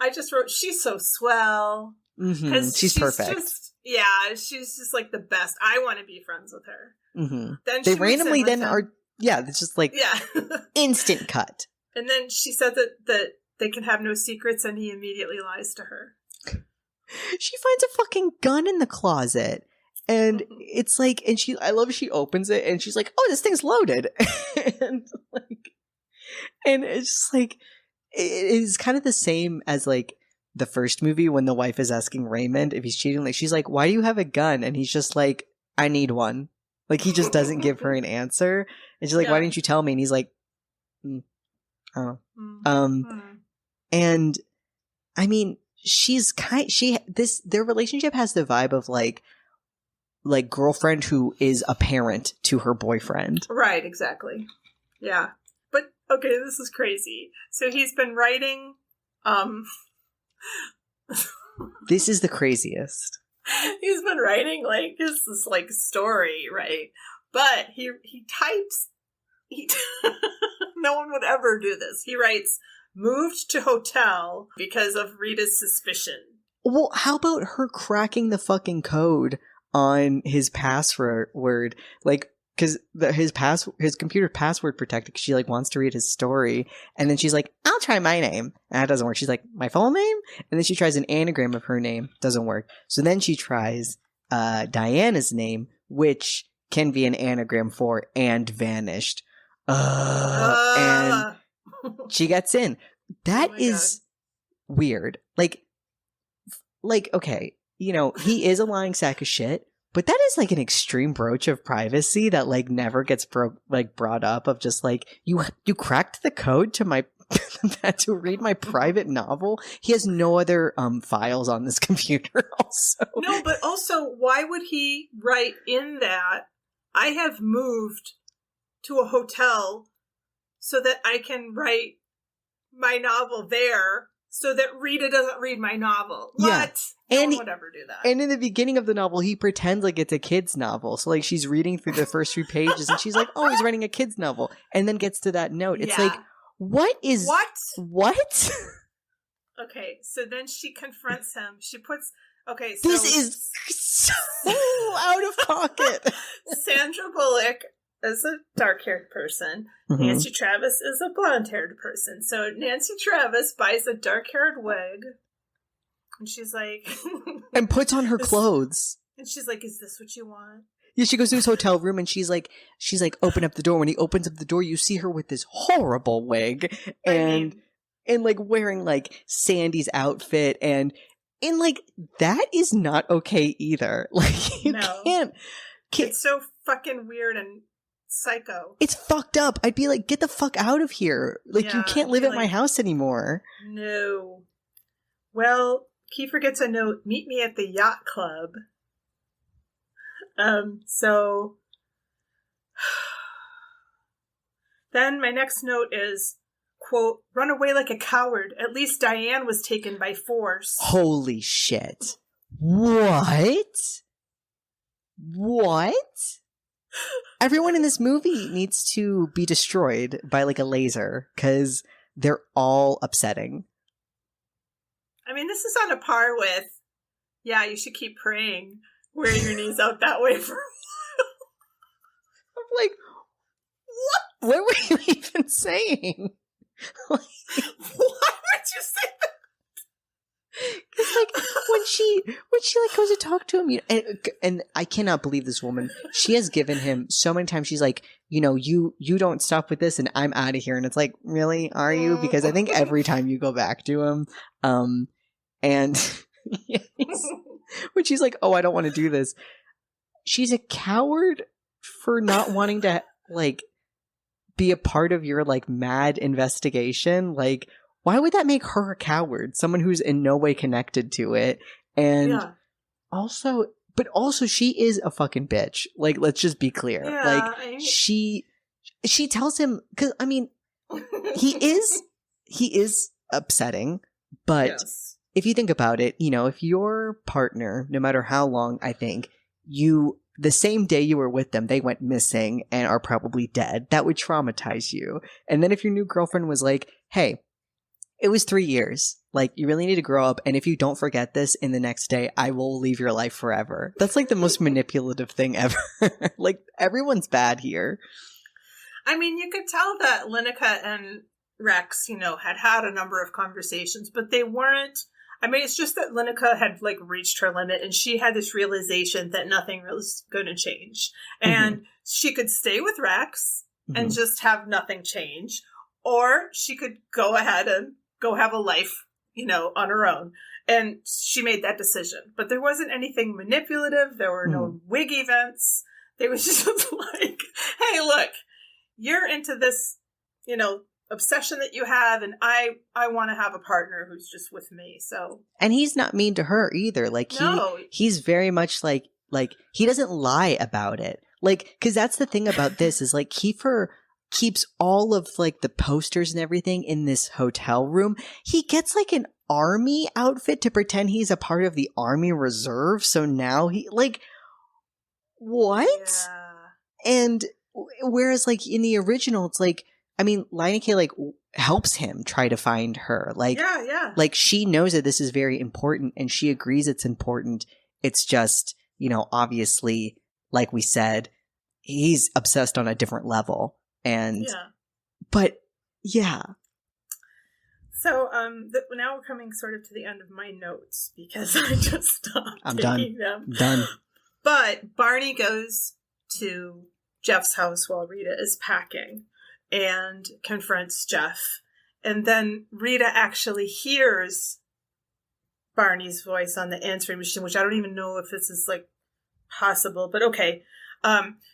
I just wrote, she's so swell. Mm-hmm. She's perfect. She's just like the best. I want to be friends with her. Mm-hmm. Then they randomly then are, it's just like, instant cut. And then she said that they can have no secrets, and he immediately lies to her. She finds a fucking gun in the closet. And it's like, I love she opens it and she's like, oh, this thing's loaded. and it's just like, it is kind of the same as like the first movie when the wife is asking Raymond if he's cheating. Like, she's like, why do you have a gun? And he's just like, I need one. Like, he just doesn't give her an answer. And she's like, why didn't you tell me? And he's like, oh. And I mean, their relationship has the vibe of like girlfriend who is a parent to her boyfriend. Right, exactly. Yeah. But okay, this is crazy. So he's been writing this is the craziest. He's been writing like this like story, right? But he types no one would ever do this. He writes, moved to hotel because of Rita's suspicion. Well, how about her cracking the fucking code on his password? Like, because his computer password protected because she like wants to read his story. And then she's like, I'll try my name. And that doesn't work. She's like, my full name? And then she tries an anagram of her name. Doesn't work. So then she tries Diana's name, which can be an anagram for and vanished. And she gets in. That is weird. Like, okay, you know, he is a lying sack of shit, but that is like an extreme broach of privacy that like never gets brought up of just like, you cracked the code to my to read my private novel. He has no other files on this computer also. No, but also, why would he write in that, I have moved to a hotel so that I can write my novel there so that Rita doesn't read my novel. Yeah. What? No one would ever do that. And in the beginning of the novel, he pretends like it's a kid's novel. So like she's reading through the first few pages and she's like, oh, he's writing a kid's novel. And then gets to that note. It's like, what? Okay, so then she confronts him. She puts, so this is so out of pocket. Sandra Bullock is a dark-haired person. Mm-hmm. Nancy Travis is a blonde-haired person. So Nancy Travis buys a dark-haired wig, and she's like... and puts on her clothes. And she's like, is this what you want? Yeah, she goes to his hotel room and she's like, open up the door. When he opens up the door, you see her with this horrible wig and like wearing like Sandy's outfit and like that is not okay either. Like you can't. It's so fucking weird and psycho. It's fucked up. I'd be like, get the fuck out of here. Like you can't live at my house anymore. No. Well, Kiefer gets a note, meet me at the yacht club. So then my next note is, quote, run away like a coward. At least Diane was taken by force. Holy shit. What? Everyone in this movie needs to be destroyed by like a laser because they're all upsetting. I mean, this is on a par with, you should keep praying. Wear your knees out that way for a while. I'm like, what were you even saying? Why would you say that? Because like when she like goes to talk to him, and I cannot believe this woman. She has given him so many times. She's like, you don't stop with this, and I'm out of here. And it's like, really, are you? Because I think every time you go back to him, and when she's like, oh, I don't want to do this. She's a coward for not wanting to like be a part of your like mad investigation. Like, why would that make her a coward? Someone who's in no way connected to it. And also she is a fucking bitch. Like, let's just be clear. Like she tells him, cause I mean, he is upsetting, but if you think about it, if your partner, no matter how long, I think the same day you were with them, they went missing and are probably dead, that would traumatize you. And then if your new girlfriend was like, hey, it was 3 years. Like, you really need to grow up. And if you don't forget this in the next day, I will leave your life forever. That's like the most manipulative thing ever. Like, everyone's bad here. I mean, you could tell that Lineker and Rex, had a number of conversations, but they weren't. I mean, it's just that Lineker had like reached her limit and she had this realization that nothing was going to change. And she could stay with Rex and just have nothing change. Or she could go ahead and go have a life, on her own. And she made that decision. But there wasn't anything manipulative. There were no wig events. They was just like, hey, look, you're into this, obsession that you have, and I want to have a partner who's just with me. So, and he's not mean to her either. Like he's very much like he doesn't lie about it. Like, because that's the thing about this is like Kiefer keeps all of like the posters and everything in this hotel room. He gets like an army outfit to pretend he's a part of the Army Reserve. So now he like what? Yeah. And whereas like in the original, it's like, I mean, Lineker like helps him try to find her. Like, like she knows that this is very important and she agrees it's important. It's just, obviously, like we said, he's obsessed on a different level. And, but yeah. So, now we're coming sort of to the end of my notes because I just stopped taking them. Done. But Barney goes to Jeff's house while Rita is packing and confronts Jeff. And then Rita actually hears Barney's voice on the answering machine, which I don't even know if this is like possible, but okay.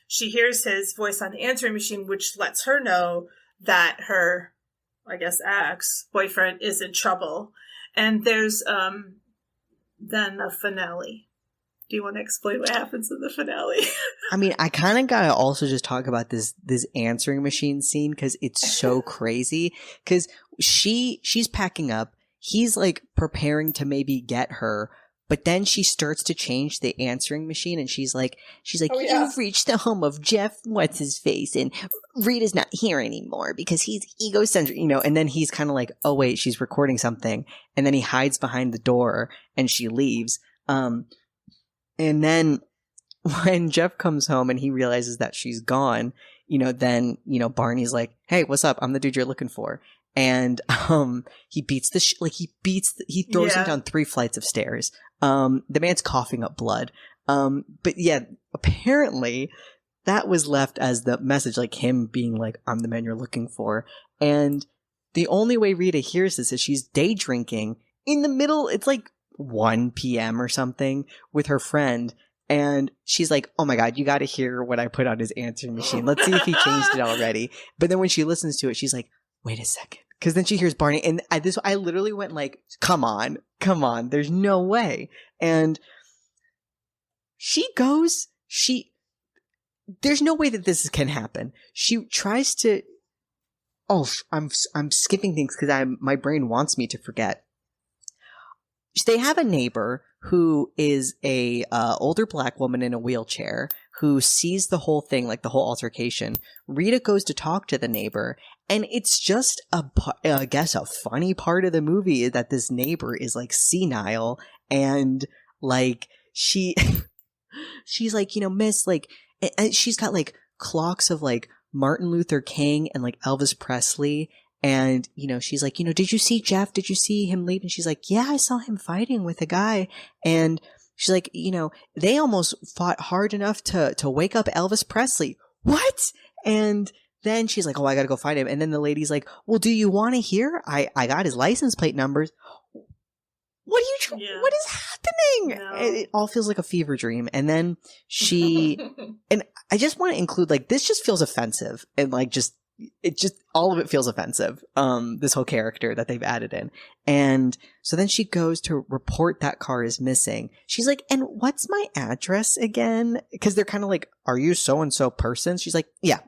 She hears his voice on the answering machine, which lets her know that her, I guess, ex-boyfriend is in trouble. And there's then a finale. Do you want to explain what happens in the finale? I mean, I kind of gotta also just talk about this answering machine scene because it's so crazy. Because she's packing up, he's like preparing to maybe get her, but then she starts to change the answering machine, and she's like, You've reached the home of Jeff what's his face, and Rita's not here anymore because he's egocentric, And then he's kind of like, oh wait, she's recording something, and then he hides behind the door, and she leaves. And then when Jeff comes home and he realizes that she's gone, then, Barney's like, hey, what's up? I'm the dude you're looking for. And he beats he throws him down 3 flights of stairs. The man's coughing up blood. But yeah, apparently that was left as the message, like him being like, I'm the man you're looking for. And the only way Rita hears this is she's day drinking in the middle. It's like 1 p.m. or something with her friend. And she's like, oh my God, you got to hear what I put on his answering machine. Let's see if he changed it already. But then when she listens to it, she's like, wait a second. Because then she hears Barney. And I literally went like, come on. There's no way. And there's no way that this can happen. She tries to, I'm skipping things because my brain wants me to forget. They have a neighbor who is a older black woman in a wheelchair who sees the whole thing, like the whole altercation. Rita goes to talk to the neighbor, and it's just I guess a funny part of the movie is that this neighbor is like senile, and like she's like, miss, like, and she's got like clocks of like Martin Luther King and like Elvis Presley. And, she's like, did you see Jeff? Did you see him leave? And she's like, yeah, I saw him fighting with a guy. And she's like, they almost fought hard enough to wake up Elvis Presley. What? And then she's like, oh, I got to go find him. And then the lady's like, well, do you want to hear? I got his license plate numbers. What what is happening? No. It all feels like a fever dream. And then and I just want to include, like, this just feels offensive. And like, all of it feels offensive. This whole character that they've added in. And so then she goes to report that car is missing. She's like, and what's my address again? Because they're kind of like, are you so-and-so person? She's like, yeah.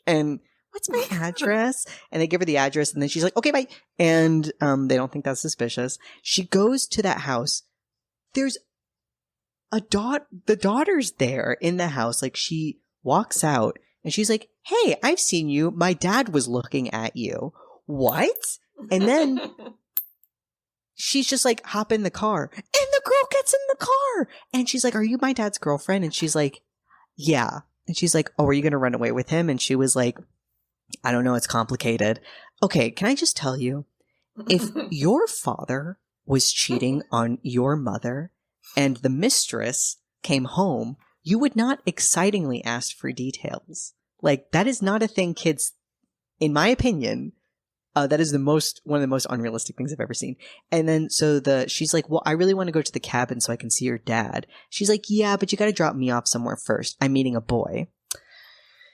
And what's my address? And they give her the address, and then she's like, okay, bye. And they don't think that's suspicious. She goes to that house. There's the daughter's there in the house. Like, she walks out and she's like, hey, I've seen you. My dad was looking at you. What? And then she's just like, hop in the car. And the girl gets in the car. And she's like, are you my dad's girlfriend? And she's like, yeah. And she's like, oh, are you going to run away with him? And she was like, I don't know. It's complicated. Okay, can I just tell you, if your father was cheating on your mother and the mistress came home, you would not excitingly ask for details. Like, that is not a thing kids, in my opinion, that is one of the most unrealistic things I've ever seen. And then she's like, well, I really want to go to the cabin so I can see your dad. She's like, yeah, but you got to drop me off somewhere first. I'm meeting a boy.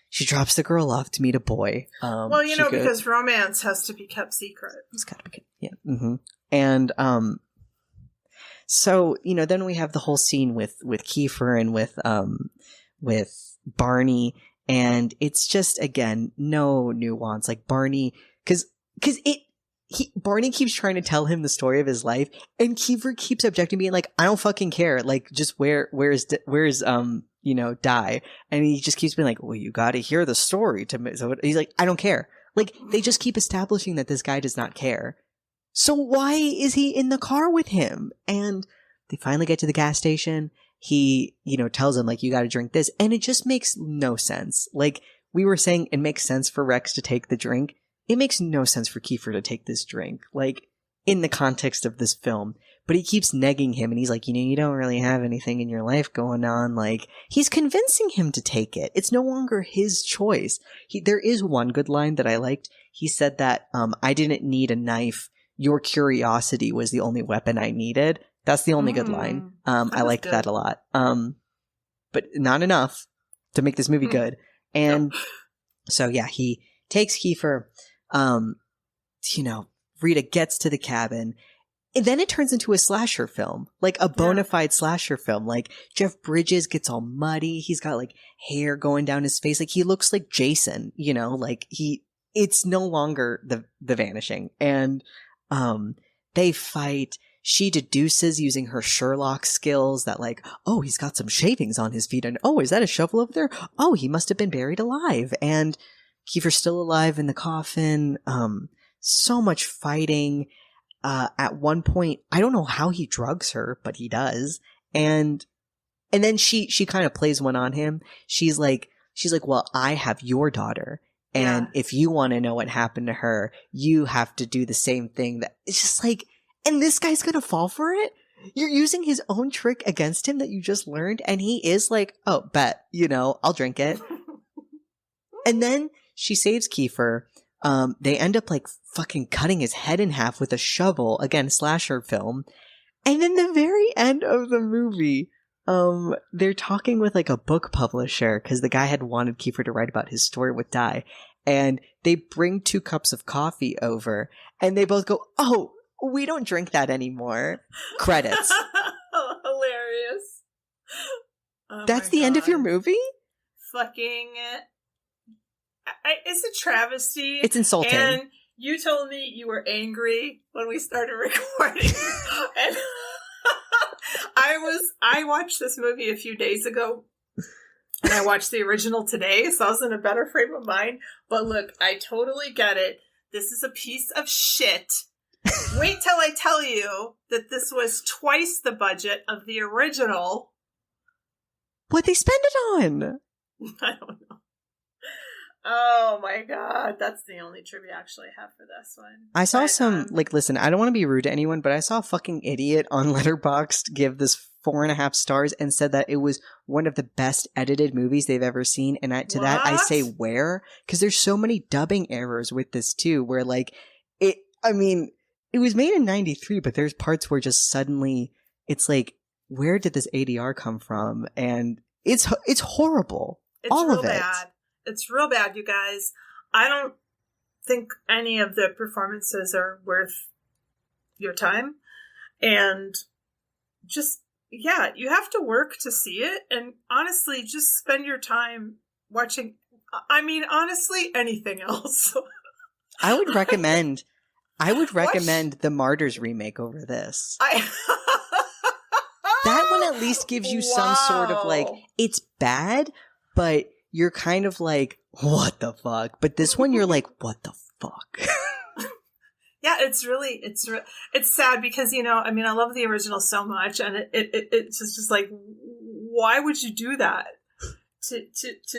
She drops the girl off to meet a boy. Well, because romance has to be kept secret. It's got to be kept, yeah. Mm-hmm. And so then we have the whole scene with Kiefer and with Barney, and it's just, again, no nuance. Like, Barney, because Barney keeps trying to tell him the story of his life, and Kiefer keeps objecting, being like, I don't fucking care. Like, just where's Die? And he just keeps being like, well, you got to hear the story to me. So he's like, I don't care. Like, they just keep establishing that this guy does not care. So why is he in the car with him? And they finally get to the gas station. He, tells him, like, you got to drink this. And it just makes no sense. Like, we were saying, it makes sense for Rex to take the drink. It makes no sense for Kiefer to take this drink, like, in the context of this film. But he keeps negging him, and he's like, you don't really have anything in your life going on. Like, he's convincing him to take it. It's no longer his choice. There is one good line that I liked. He said that, I didn't need a knife. Your curiosity was the only weapon I needed. That's the only good line. I liked that a lot. But not enough to make this movie good. And so, yeah, he takes Kiefer. Rita gets to the cabin. And then it turns into a slasher film, like a bona fide slasher film. Like, Jeff Bridges gets all muddy. He's got like hair going down his face. Like, he looks like Jason, like it's no longer the Vanishing. And, they fight. She deduces using her Sherlock skills that, like, oh, he's got some shavings on his feet. And, oh, is that a shovel over there? Oh, he must have been buried alive. And Kiefer's still alive in the coffin. So much fighting. At one point, I don't know how he drugs her, but he does. And then she kind of plays one on him. She's like, well, I have your daughter. And if you want to know what happened to her, you have to do the same thing. That it's just like, and this guy's going to fall for it. You're using his own trick against him that you just learned, and he is like, oh, bet, I'll drink it. And then she saves Kiefer. They end up like fucking cutting his head in half with a shovel. Again, slasher film. And then the very end of the movie, they're talking with like a book publisher because the guy had wanted Kiefer to write about his story with Di. And they bring 2 cups of coffee over and they both go, oh, we don't drink that anymore. Credits. Hilarious. Oh That's the end of your movie? Fucking... it's a travesty. It's insulting. And you told me you were angry when we started recording. And I watched this movie a few days ago. And I watched the original today, so I was in a better frame of mind. But look, I totally get it. This is a piece of shit. Wait till I tell you that this was twice the budget of the original. What'd they spend it on? I don't know. Oh my god, that's the only trivia actually I have for this one. I saw listen, I don't want to be rude to anyone, but I saw a fucking idiot on Letterboxd give this 4.5 stars and said that it was one of the best edited movies they've ever seen. And that I say where? Because there's so many dubbing errors with this too, where like, it was made in 93, but there's parts where just suddenly it's like, where did this ADR come from? And it's horrible. It's all real of it. Bad. It's real bad, you guys. I don't think any of the performances are worth your time. And just, yeah, you have to work to see it. And honestly, just spend your time watching, honestly, anything else. I would recommend the Martyrs remake over this. That one at least gives you some sort of like, it's bad, but you're kind of like, what the fuck? But this one, you're like, what the fuck? Yeah, it's sad because, I love the original so much, and it's just like, why would you do that to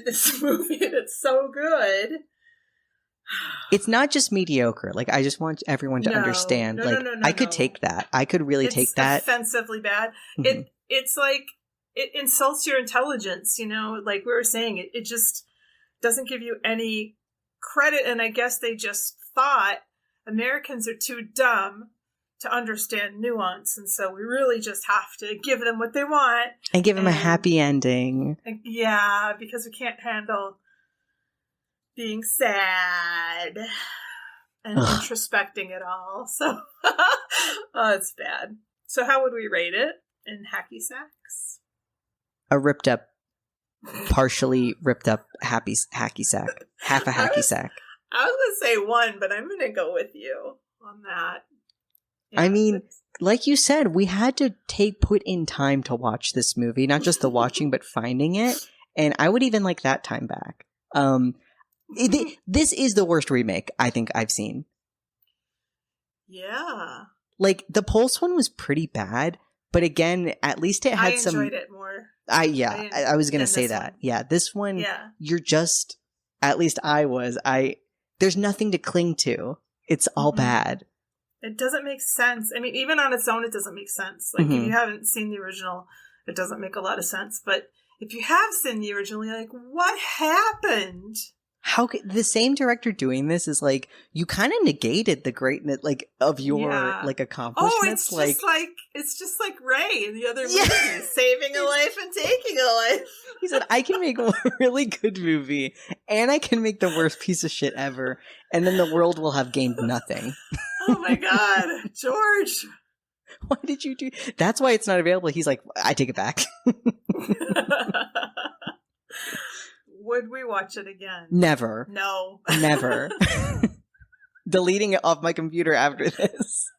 this movie? It's so good. It's not just mediocre. Like, I just want everyone to understand. No, I could take that. I could really take that. It's offensively bad. Mm-hmm. It's like, it insults your intelligence, like we were saying, it just doesn't give you any credit. And I guess they just thought Americans are too dumb to understand nuance. And so we really just have to give them what they want. And give them a happy ending. Yeah, because we can't handle being sad and introspecting it all. So, it's bad. So how would we rate it in hacky sacks? A ripped up, partially ripped up hacky sack. Half a hacky sack. I was going to say 1, but I'm going to go with you on that. Yeah, like you said, we had to put in time to watch this movie, not just the watching, but finding it. And I would even like that time back. This is the worst remake I think I've seen. Yeah. Like, the Pulse one was pretty bad, but again, at least it had some... I enjoyed it more. I was going to say that. Yeah, this one, you're just... At least I was. There's nothing to cling to. It's all bad. It doesn't make sense. Even on its own, it doesn't make sense. Like, if you haven't seen the original, it doesn't make a lot of sense. But if you have seen the original, you're like, what happened? How the same director doing this is like, you kind of negated the greatness of your accomplishments. Oh, it's just like Ray in the other movies, saving a life and taking a life. He said, I can make a really good movie and I can make the worst piece of shit ever, and then the world will have gained nothing. Oh my god, George. Why did you do? That's why it's not available. He's like, I take it back. Would we watch it again? Never. No. Never. Deleting it off my computer after this.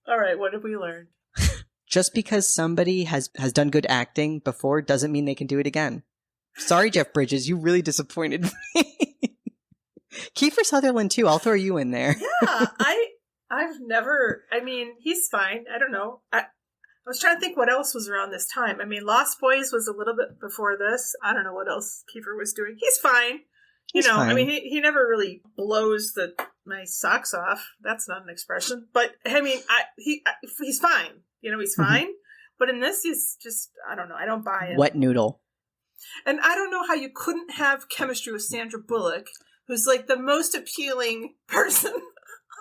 All right, what have we learned? Just because somebody has done good acting before doesn't mean they can do it again. Sorry, Jeff Bridges, you really disappointed me. Kiefer Sutherland too, I'll throw you in there. Yeah, I've never, he's fine. I don't know. I was trying to think what else was around this time. Lost Boys was a little bit before this. I don't know what else Kiefer was doing. He's fine. He's fine. He never really blows the my socks off. That's not an expression. But, I mean, he's fine. You know, he's fine. But in this, he's just, I don't know. I don't buy it. Wet noodle. And I don't know how you couldn't have chemistry with Sandra Bullock, who's like the most appealing person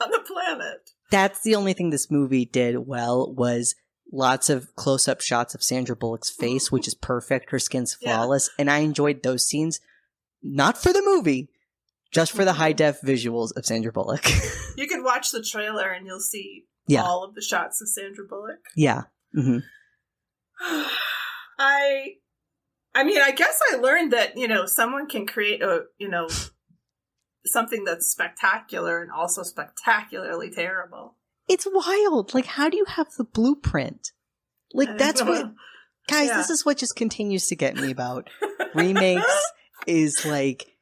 on the planet. That's the only thing this movie did well, was lots of close-up shots of Sandra Bullock's face, which is perfect. Her skin's flawless. Yeah. And I enjoyed those scenes, not for the movie, just for the high-def visuals of Sandra Bullock. You can watch the trailer and you'll see all of the shots of Sandra Bullock. Yeah. Mm-hmm. I mean, I guess I learned that, you know, someone can create something that's spectacular and also spectacularly terrible. It's wild. Like, how do you have the blueprint? Like, that's what, guys, this is what just continues to get me about remakes is like,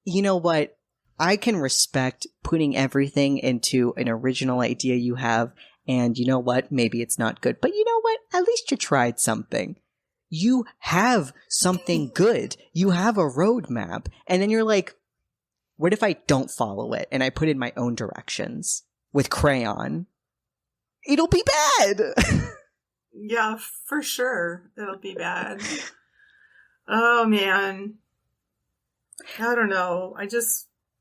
you know what? I can respect putting everything into an original idea you have. And you know what? Maybe it's not good, but you know what? At least you tried something. You have something good. You have a roadmap. And then you're like, what if I don't follow it and I put in my own directions with crayon? It'll be bad. Yeah, for sure. It'll be bad. Oh, man. I don't know.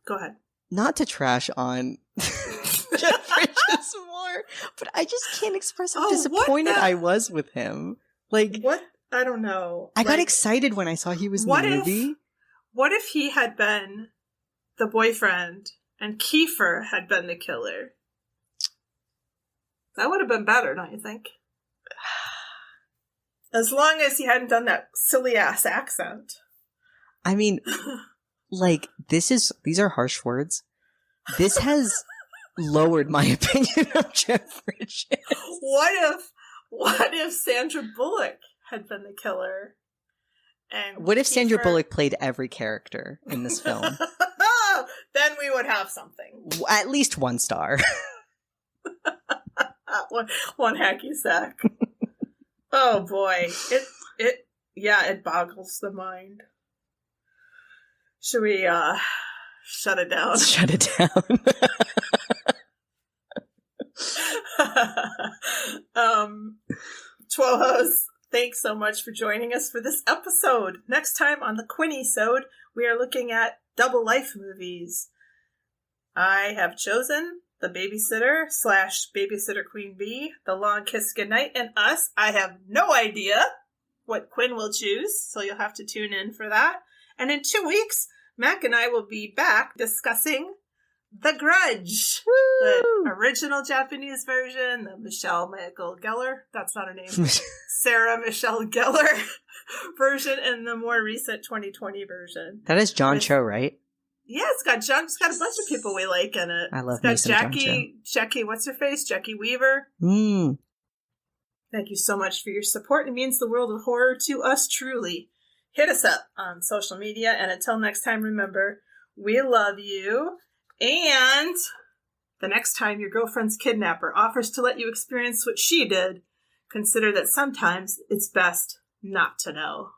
Go ahead. Not to trash on Jeff Bridges more, but I just can't express how disappointed I was with him. Like, what? I don't know. I got excited when I saw he was in the movie. What if he had been the boyfriend and Kiefer had been the killer? That would have been better, don't you think? As long as he hadn't done that silly ass accent. I mean, like, these are harsh words. This has lowered my opinion of Jeff Bridges. What if Sandra Bullock had been the killer? And what if Sandra Bullock played every character in this film? Then we would have something. At least 1 star. one hacky sack. Oh boy. It boggles the mind. Should we shut it down? Shut it down. Twojos, thanks so much for joining us for this episode. Next time on the Quinny-sode, we are looking at double life movies. I have chosen The Babysitter / Babysitter Queen Bee, The Long Kiss Goodnight, and Us. I have no idea what Quinn will choose, so you'll have to tune in for that. And in 2 weeks, Mac and I will be back discussing The Grudge. Woo! The original Japanese version, the Michelle Michael Gellar, that's not her name, Sarah Michelle Gellar version, and the more recent 2020 version. That is John Cho, right? Yeah, it's got a bunch of people we like in it. I love it's got Jackie, what's her face? Jackie Weaver. Thank you so much for your support. It means the world of horror to us, truly. Hit us up on social media, and until next time, remember, we love you, and the next time your girlfriend's kidnapper offers to let you experience what she did, consider that sometimes it's best not to know.